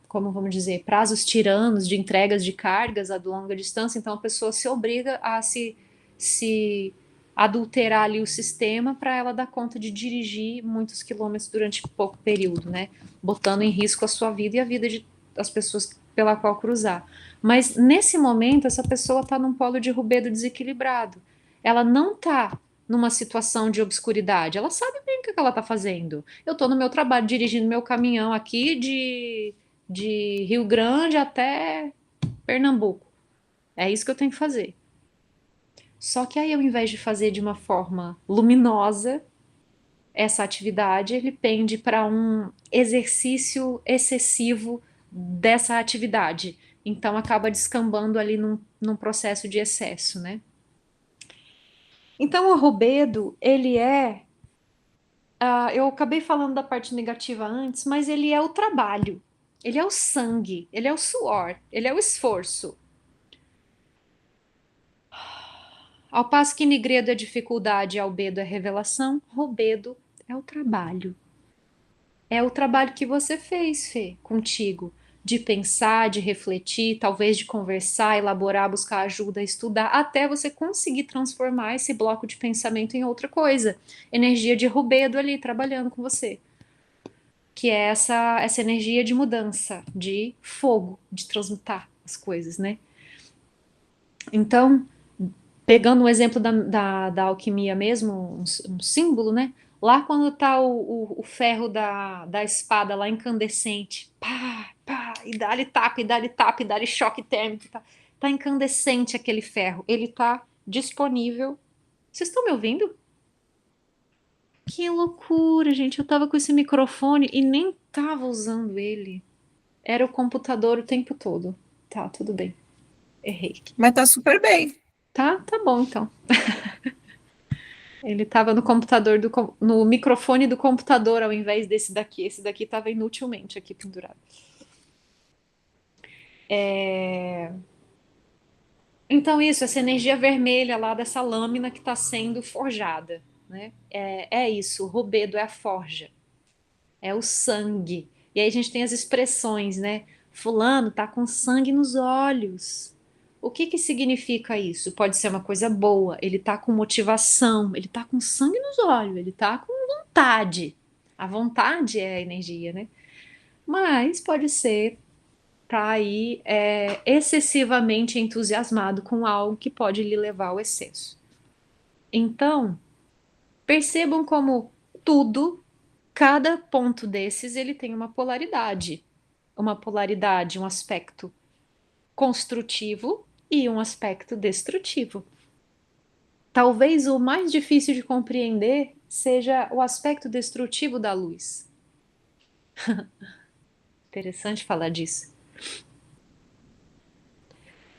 como vamos dizer, prazos tiranos de entregas de cargas a longa distância, então a pessoa se obriga a se adulterar ali o sistema para ela dar conta de dirigir muitos quilômetros durante pouco período, né? Botando em risco a sua vida e a vida das pessoas pela qual cruzar. Mas nesse momento, essa pessoa está num polo de rubedo desequilibrado. Ela não está numa situação de obscuridade. Ela sabe bem o que ela está fazendo. Eu estou no meu trabalho, dirigindo meu caminhão aqui de Rio Grande até Pernambuco. É isso que eu tenho que fazer. Só que aí, ao invés de fazer de uma forma luminosa essa atividade, ele pende para um exercício excessivo dessa atividade. Então, acaba descambando ali num processo de excesso, né? Então, o rubedo, ele é. Eu acabei falando da parte negativa antes, mas ele é o trabalho, ele é o sangue, ele é o suor, ele é o esforço. Ao passo que nigredo é dificuldade e albedo é revelação, rubedo é o trabalho. É o trabalho que você fez, Fê, contigo, de pensar, de refletir, talvez de conversar, elaborar, buscar ajuda, estudar, até você conseguir transformar esse bloco de pensamento em outra coisa. Energia de rubedo ali trabalhando com você. Que é essa energia de mudança, de fogo, de transmutar as coisas, né? Então, pegando o exemplo da alquimia mesmo, um símbolo, né? Lá quando tá o ferro da espada lá incandescente, pá, pá, e dá-lhe tapa, e dá-lhe tapa, e dá-lhe choque térmico, tá incandescente aquele ferro, ele tá disponível. Vocês estão me ouvindo? Que loucura, gente, eu tava com esse microfone e nem tava usando ele. Era o computador o tempo todo. Tá, tudo bem. Errei. Mas tá super bem. Tá bom então. Ele estava no computador no microfone do computador ao invés desse daqui. Esse daqui estava inutilmente aqui pendurado. Então isso, essa energia vermelha lá dessa lâmina que está sendo forjada, né? É isso. O rubedo é a forja, é o sangue. E aí a gente tem as expressões, né? Fulano tá com sangue nos olhos. O que que significa isso? Pode ser uma coisa boa, ele tá com motivação, ele tá com sangue nos olhos, ele tá com vontade. A vontade é a energia, né? Mas pode ser tá aí excessivamente entusiasmado com algo que pode lhe levar ao excesso. Então, percebam como tudo, cada ponto desses, ele tem uma polaridade. Uma polaridade, um aspecto construtivo e um aspecto destrutivo. Talvez o mais difícil de compreender seja o aspecto destrutivo da luz. Interessante falar disso.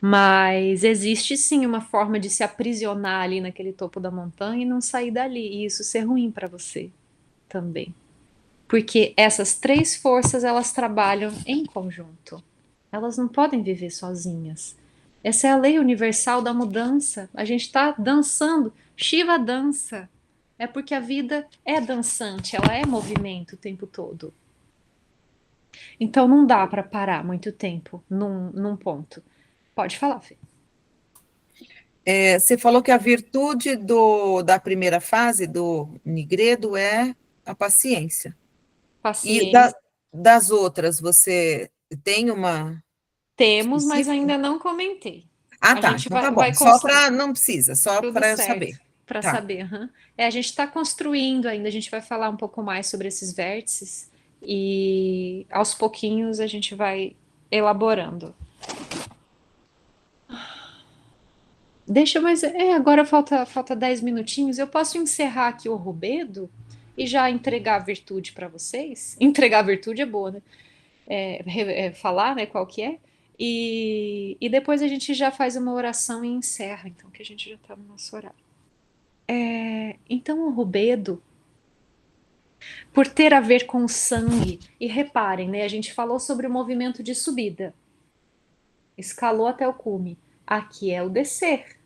Mas existe sim uma forma de se aprisionar ali naquele topo da montanha e não sair dali, e isso ser ruim para você também. Porque essas três forças, elas trabalham em conjunto. Elas não podem viver sozinhas. Essa é a lei universal da mudança. A gente está dançando. Shiva dança. É porque a vida é dançante, ela é movimento o tempo todo. Então não dá para parar muito tempo num ponto. Pode falar, Fê. Você falou que a virtude da primeira fase, do Nigredo, é a paciência. E Paciência. das outras, você tem uma Temos, mas específica? ainda não comentei. Ah, A tá, gente então tá vai bom. Só construir para, não precisa, só tudo para eu certo saber. para Tá. saber. Aham. A gente está construindo ainda, a gente vai falar um pouco mais sobre esses vértices e aos pouquinhos a gente vai elaborando. Deixa, mas agora falta 10 minutinhos. Eu posso encerrar aqui o Rubedo e já entregar a virtude para vocês? Entregar a virtude é boa, né? Falar, né, qual que é. E depois a gente já faz uma oração e encerra, então, que a gente já está no nosso horário. Então, o rubedo, por ter a ver com o sangue, e reparem, né, a gente falou sobre o movimento de subida, escalou até o cume. Aqui é o descer.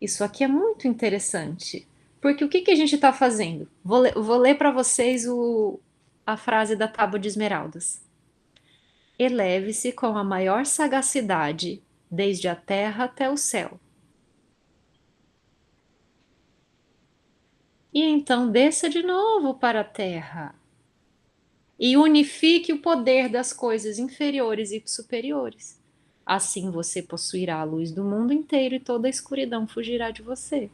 Isso aqui é muito interessante, porque o que que a gente está fazendo? Vou ler para vocês a frase da Tábua de Esmeraldas. Eleve-se com a maior sagacidade, desde a terra até o céu. E então desça de novo para a terra. E unifique o poder das coisas inferiores e superiores. Assim você possuirá a luz do mundo inteiro e toda a escuridão fugirá de você.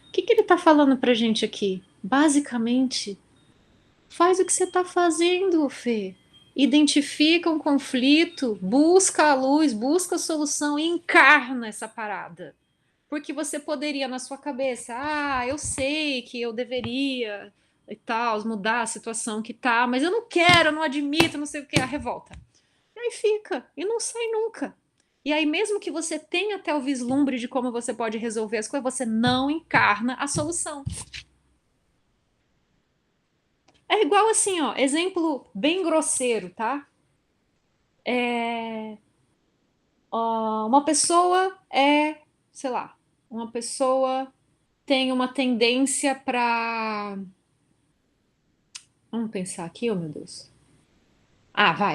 O que que ele está falando para a gente aqui? Basicamente, faz o que você está fazendo, Fê. Identifica um conflito, busca a luz, busca a solução e encarna essa parada. Porque você poderia, na sua cabeça, eu sei que eu deveria e tal, mudar a situação que tá, mas eu não quero, eu não admito, não sei o que, a revolta. E aí fica, e não sai nunca. E aí, mesmo que você tenha até o vislumbre de como você pode resolver as coisas, você não encarna a solução. É igual assim, ó, exemplo bem grosseiro, tá? Uma pessoa sei lá, uma pessoa tem uma tendência para. Vamos pensar aqui, oh meu Deus.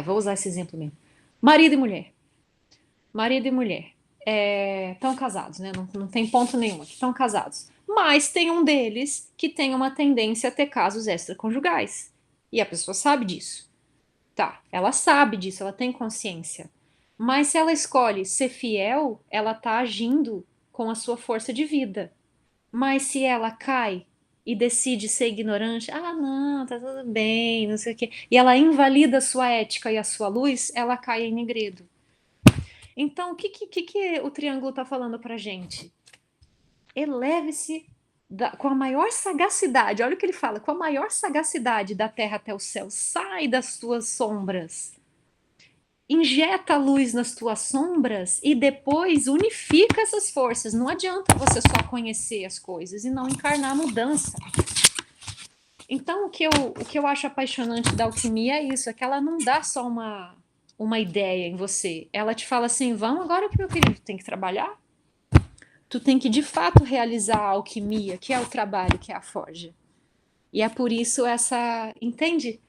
Vou usar esse exemplo mesmo. Marido e mulher. Marido e mulher. Estão casados, né? Não tem ponto nenhum aqui. Estão casados. Mas tem um deles que tem uma tendência a ter casos extraconjugais. E a pessoa sabe disso. Tá, ela sabe disso, ela tem consciência. Mas se ela escolhe ser fiel, ela tá agindo com a sua força de vida. Mas se ela cai e decide ser ignorante, não, tá tudo bem, não sei o quê, e ela invalida a sua ética e a sua luz, ela cai em negredo. Então, o que o triângulo está falando pra gente? Eleve-se com a maior sagacidade, olha o que ele fala, com a maior sagacidade da terra até o céu, sai das tuas sombras, injeta luz nas tuas sombras e depois unifica essas forças. Não adianta você só conhecer as coisas e não encarnar a mudança. Então, o que eu acho apaixonante da alquimia é isso, é que ela não dá só uma ideia em você. Ela te fala assim, vamos agora que meu querido tem que trabalhar. Tu tem que, de fato, realizar a alquimia, que é o trabalho, que é a forja. E é por isso entende?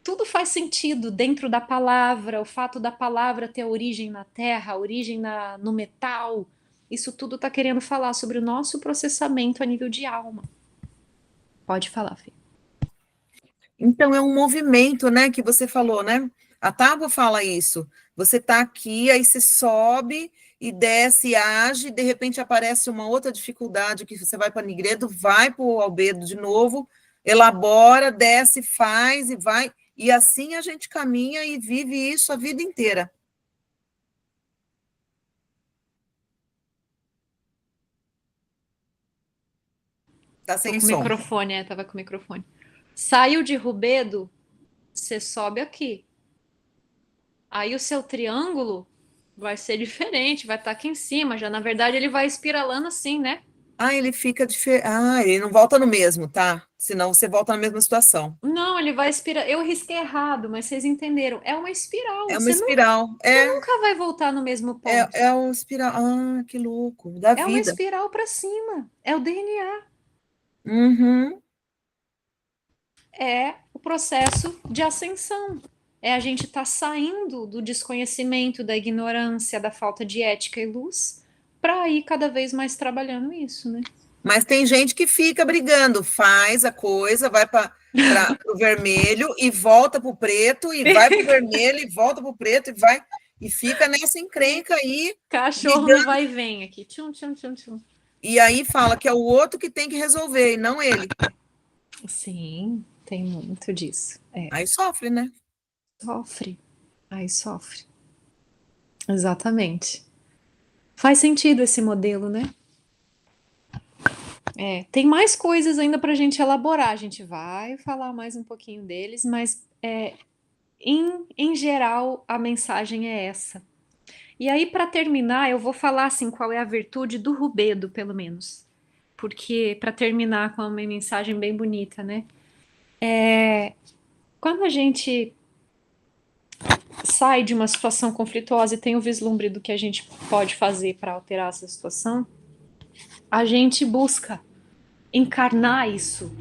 Tudo faz sentido dentro da palavra, o fato da palavra ter origem na terra, origem no metal. Isso tudo está querendo falar sobre o nosso processamento a nível de alma. Pode falar, Fê. Então, é um movimento, né, que você falou, né? A tábua fala isso. Você está aqui, aí você sobe e desce, age, e de repente aparece uma outra dificuldade, que você vai para Nigredo, vai para o Albedo de novo, elabora, desce, faz e vai. E assim a gente caminha e vive isso a vida inteira. Tá Tô sem com o som. microfone, tava com o microfone. Saiu de rubedo, você sobe aqui. Aí o seu triângulo vai ser diferente, vai estar aqui em cima. Já na verdade ele vai espiralando assim, né? Ah, ele fica diferente. Ah, ele não volta no mesmo, tá? Senão você volta na mesma situação. Não, ele vai espiral. Eu risquei errado, mas vocês entenderam. É uma espiral. É uma espiral. Você nunca vai voltar no mesmo ponto. É uma espiral. Ah, que louco. Da É uma vida. espiral para cima. É o DNA. Uhum. É o processo de ascensão. É a gente estar saindo do desconhecimento, da ignorância, da falta de ética e luz, para ir cada vez mais trabalhando isso, né? Mas tem gente que fica brigando, faz a coisa, vai para o vermelho e volta para o preto, e vai para o vermelho e volta para o preto, e vai, e fica nessa encrenca aí, Cachorro no brigando, vai e vem aqui. Tchum, tchum, tchum, tchum. e aí fala que é o outro que tem que resolver, e não ele. Sim, tem muito disso. É, Aí sofre, né? sofre. Aí sofre. Exatamente. Faz sentido esse modelo, né? É, tem mais coisas ainda para a gente elaborar. A gente vai falar mais um pouquinho deles, mas em geral a mensagem é essa. E aí, para terminar, eu vou falar assim qual é a virtude do rubedo, pelo menos. Porque, para terminar com uma mensagem bem bonita, né? Quando a gente sai de uma situação conflituosa e tem o vislumbre do que a gente pode fazer para alterar essa situação, a gente busca encarnar isso.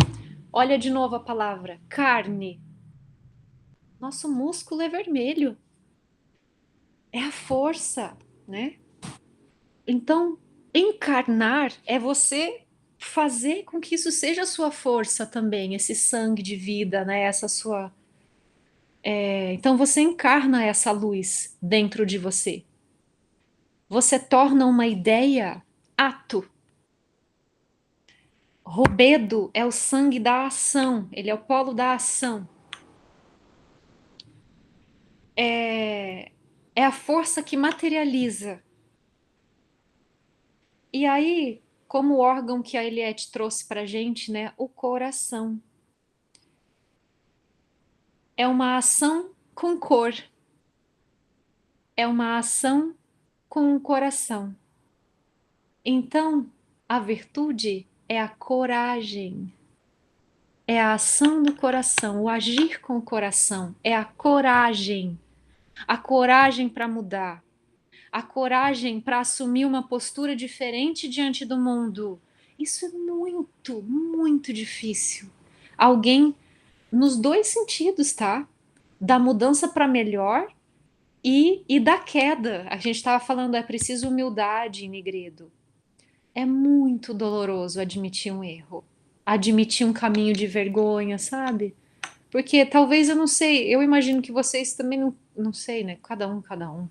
Olha de novo a palavra carne. Nosso músculo é vermelho. É a força, né? Então, encarnar é você fazer com que isso seja a sua força também, esse sangue de vida, né? Essa sua. Então, você encarna essa luz dentro de você. Você torna uma ideia ato. Robedo é o sangue da ação, ele é o polo da ação. É a força que materializa. E aí, como órgão que a Eliette trouxe para gente, né? O coração. É uma ação com cor. É uma ação com o coração. Então, a virtude é a coragem. É a ação do coração, o agir com o coração. É a coragem. A coragem para mudar. A coragem para assumir uma postura diferente diante do mundo. Isso é muito, muito difícil. Alguém, nos dois sentidos, tá? Da mudança para melhor e da queda. A gente estava falando, é preciso humildade, Negredo. É muito doloroso admitir um erro, admitir um caminho de vergonha, sabe? Porque talvez eu não sei, eu imagino que vocês também não sei, né? Cada um.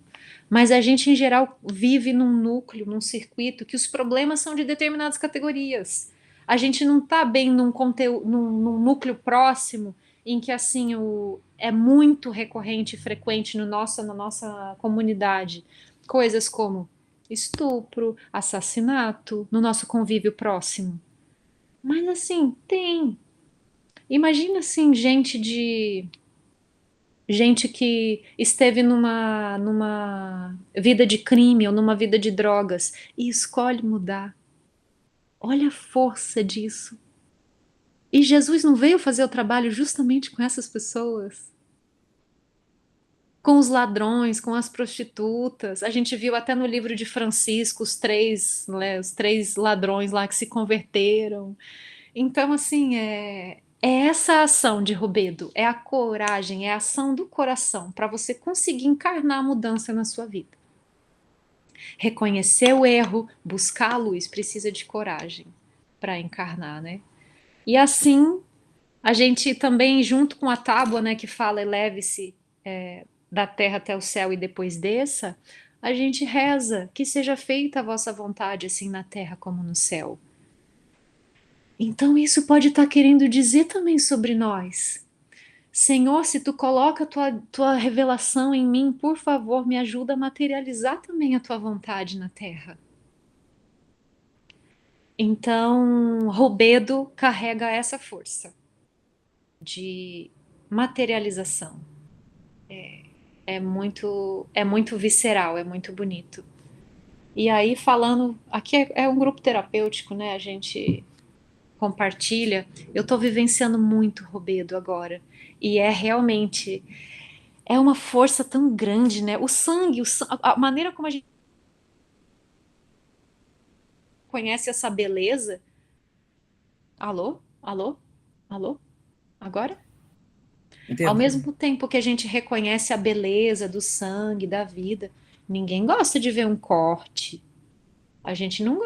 Mas a gente, em geral, vive num núcleo, num circuito, que os problemas são de determinadas categorias. A gente não tá bem num conteúdo, num núcleo próximo, em que assim é muito recorrente e frequente no na nossa comunidade. Coisas como estupro, assassinato, no nosso convívio próximo. Mas assim, tem. Imagina assim, gente que esteve numa vida de crime ou numa vida de drogas e escolhe mudar. Olha a força disso. E Jesus não veio fazer o trabalho justamente com essas pessoas? Com os ladrões, com as prostitutas. A gente viu até no livro de Francisco né, os três ladrões lá que se converteram. Então, assim, é essa ação de Rubedo, é a coragem, é a ação do coração para você conseguir encarnar a mudança na sua vida. Reconhecer o erro, buscar a luz, precisa de coragem para encarnar, né? E assim, a gente também, junto com a tábua, né, que fala eleve-se da terra até o céu e depois desça, a gente reza que seja feita a vossa vontade, assim na terra como no céu. Então isso pode estar querendo dizer também sobre nós. Senhor, se tu coloca a tua revelação em mim, por favor, me ajuda a materializar também a tua vontade na terra. Então, Robedo carrega essa força de materialização. É muito visceral, é muito bonito. E aí, falando, aqui é um grupo terapêutico, né? A gente compartilha. Eu estou vivenciando muito Robedo agora. E é realmente, é uma força tão grande, né? A maneira como a gente conhece essa beleza. Alô? Alô? Alô? Agora? Ao Deu. mesmo tempo que a gente reconhece a beleza do sangue, da vida, ninguém gosta de ver um corte. A gente não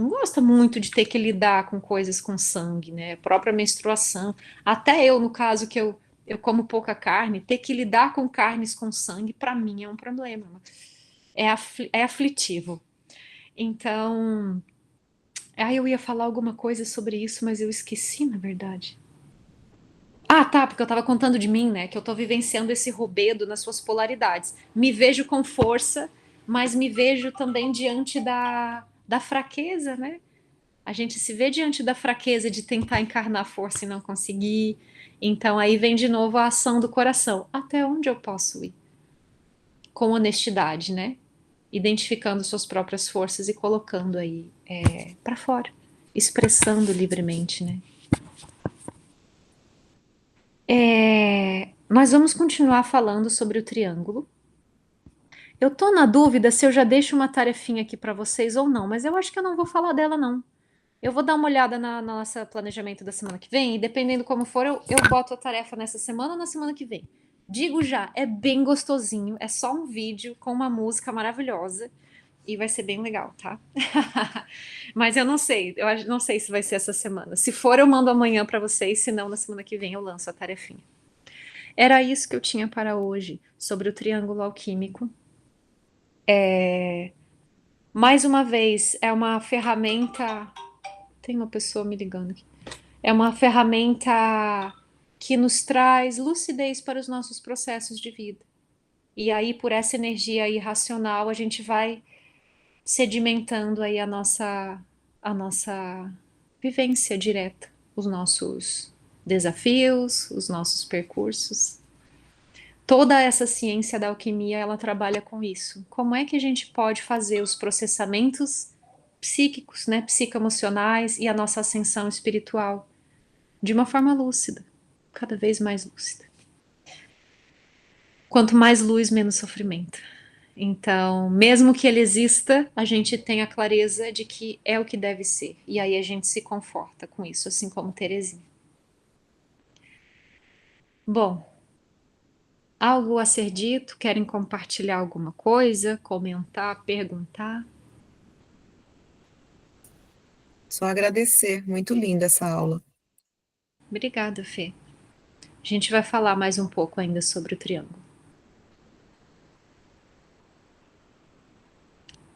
gosta muito de ter que lidar com coisas com sangue, né? A própria menstruação. Até eu, no caso que eu como pouca carne, ter que lidar com carnes com sangue, para mim é um problema. É aflitivo. Então, aí eu ia falar alguma coisa sobre isso, mas eu esqueci, na verdade. Ah, tá, porque eu tava contando de mim, né? Que eu tô vivenciando esse Robedo nas suas polaridades. Me vejo com força, mas me vejo também diante da fraqueza, né? A gente se vê diante da fraqueza de tentar encarnar força e não conseguir. Então aí vem de novo a ação do coração. Até onde eu posso ir? Com honestidade, né? Identificando suas próprias forças e colocando aí para fora, expressando livremente, né? Nós vamos continuar falando sobre o triângulo. Eu tô na dúvida se eu já deixo uma tarefinha aqui para vocês ou não, mas eu acho que eu não vou falar dela, não. Eu vou dar uma olhada na nossa planejamento da semana que vem e dependendo como for, eu boto a tarefa nessa semana ou na semana que vem. Digo já, é bem gostosinho, é só um vídeo com uma música maravilhosa e vai ser bem legal, tá? Mas eu não sei, não sei se vai ser essa semana. Se for, eu mando amanhã para vocês, se não, na semana que vem eu lanço a tarefinha. Era isso que eu tinha para hoje sobre o triângulo alquímico. Mais uma vez, é uma ferramenta. Tem uma pessoa me ligando aqui. É uma ferramenta que nos traz lucidez para os nossos processos de vida. E aí, por essa energia irracional, a gente vai sedimentando aí a nossa vivência direta, os nossos desafios, os nossos percursos. Toda essa ciência da alquimia, ela trabalha com isso. Como é que a gente pode fazer os processamentos psíquicos, né, psicoemocionais e a nossa ascensão espiritual de uma forma lúcida, cada vez mais lúcida. Quanto mais luz, menos sofrimento. Então, mesmo que ele exista, a gente tem a clareza de que é o que deve ser. E aí a gente se conforta com isso, assim como Terezinha. Bom, algo a ser dito? Querem compartilhar alguma coisa? Comentar, perguntar? Só agradecer. Muito linda essa aula. Obrigada, Fê. A gente vai falar mais um pouco ainda sobre o triângulo.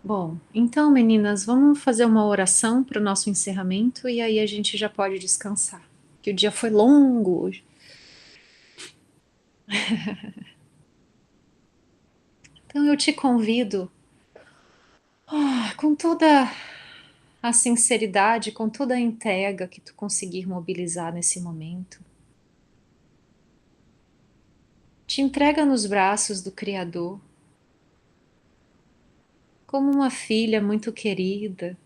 Bom, então, meninas, vamos fazer uma oração para o nosso encerramento e aí a gente já pode descansar, que o dia foi longo hoje. Então, eu te convido, com toda a sinceridade, com toda a entrega que tu conseguir mobilizar nesse momento, te entrega nos braços do Criador, como uma filha muito querida,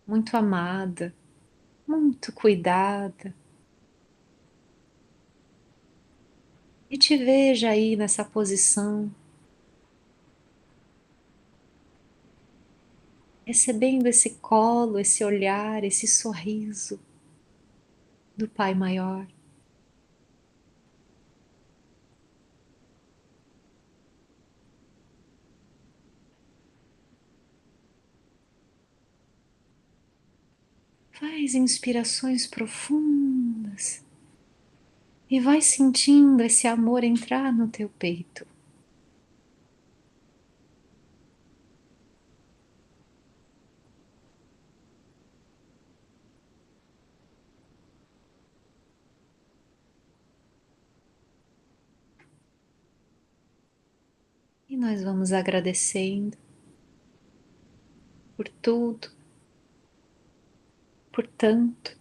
muito amada, muito cuidada. E te veja aí nessa posição, recebendo esse colo, esse olhar, esse sorriso do Pai Maior. Faz inspirações profundas e vai sentindo esse amor entrar no teu peito. E nós vamos agradecendo por tudo, por tanto,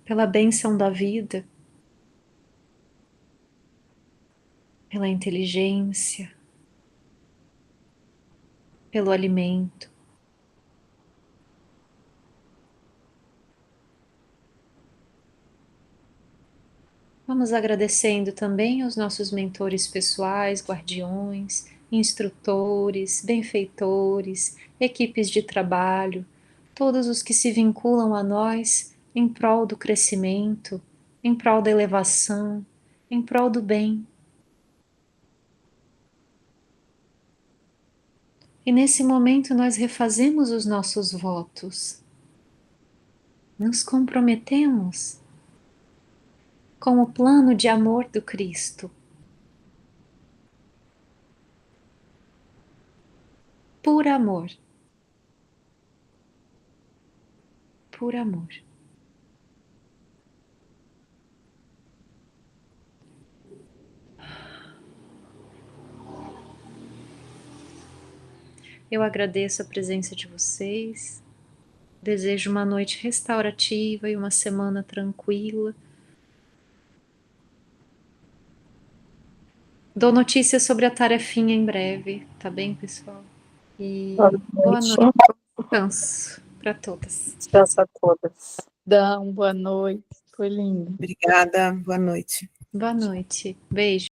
pela bênção da vida, pela inteligência, pelo alimento. Vamos agradecendo também aos nossos mentores pessoais, guardiões, instrutores, benfeitores, equipes de trabalho, todos os que se vinculam a nós em prol do crescimento, em prol da elevação, em prol do bem. E nesse momento nós refazemos os nossos votos, nos comprometemos com o plano de amor do Cristo. Por amor. Por amor. Eu agradeço a presença de vocês. Desejo uma noite restaurativa e uma semana tranquila. Dou notícias sobre a tarefinha em breve, tá bem, pessoal? E boa noite. Descanso para todas. Descanso a todas. Dá uma boa noite. Foi lindo. Obrigada, boa noite. Boa noite. Beijo.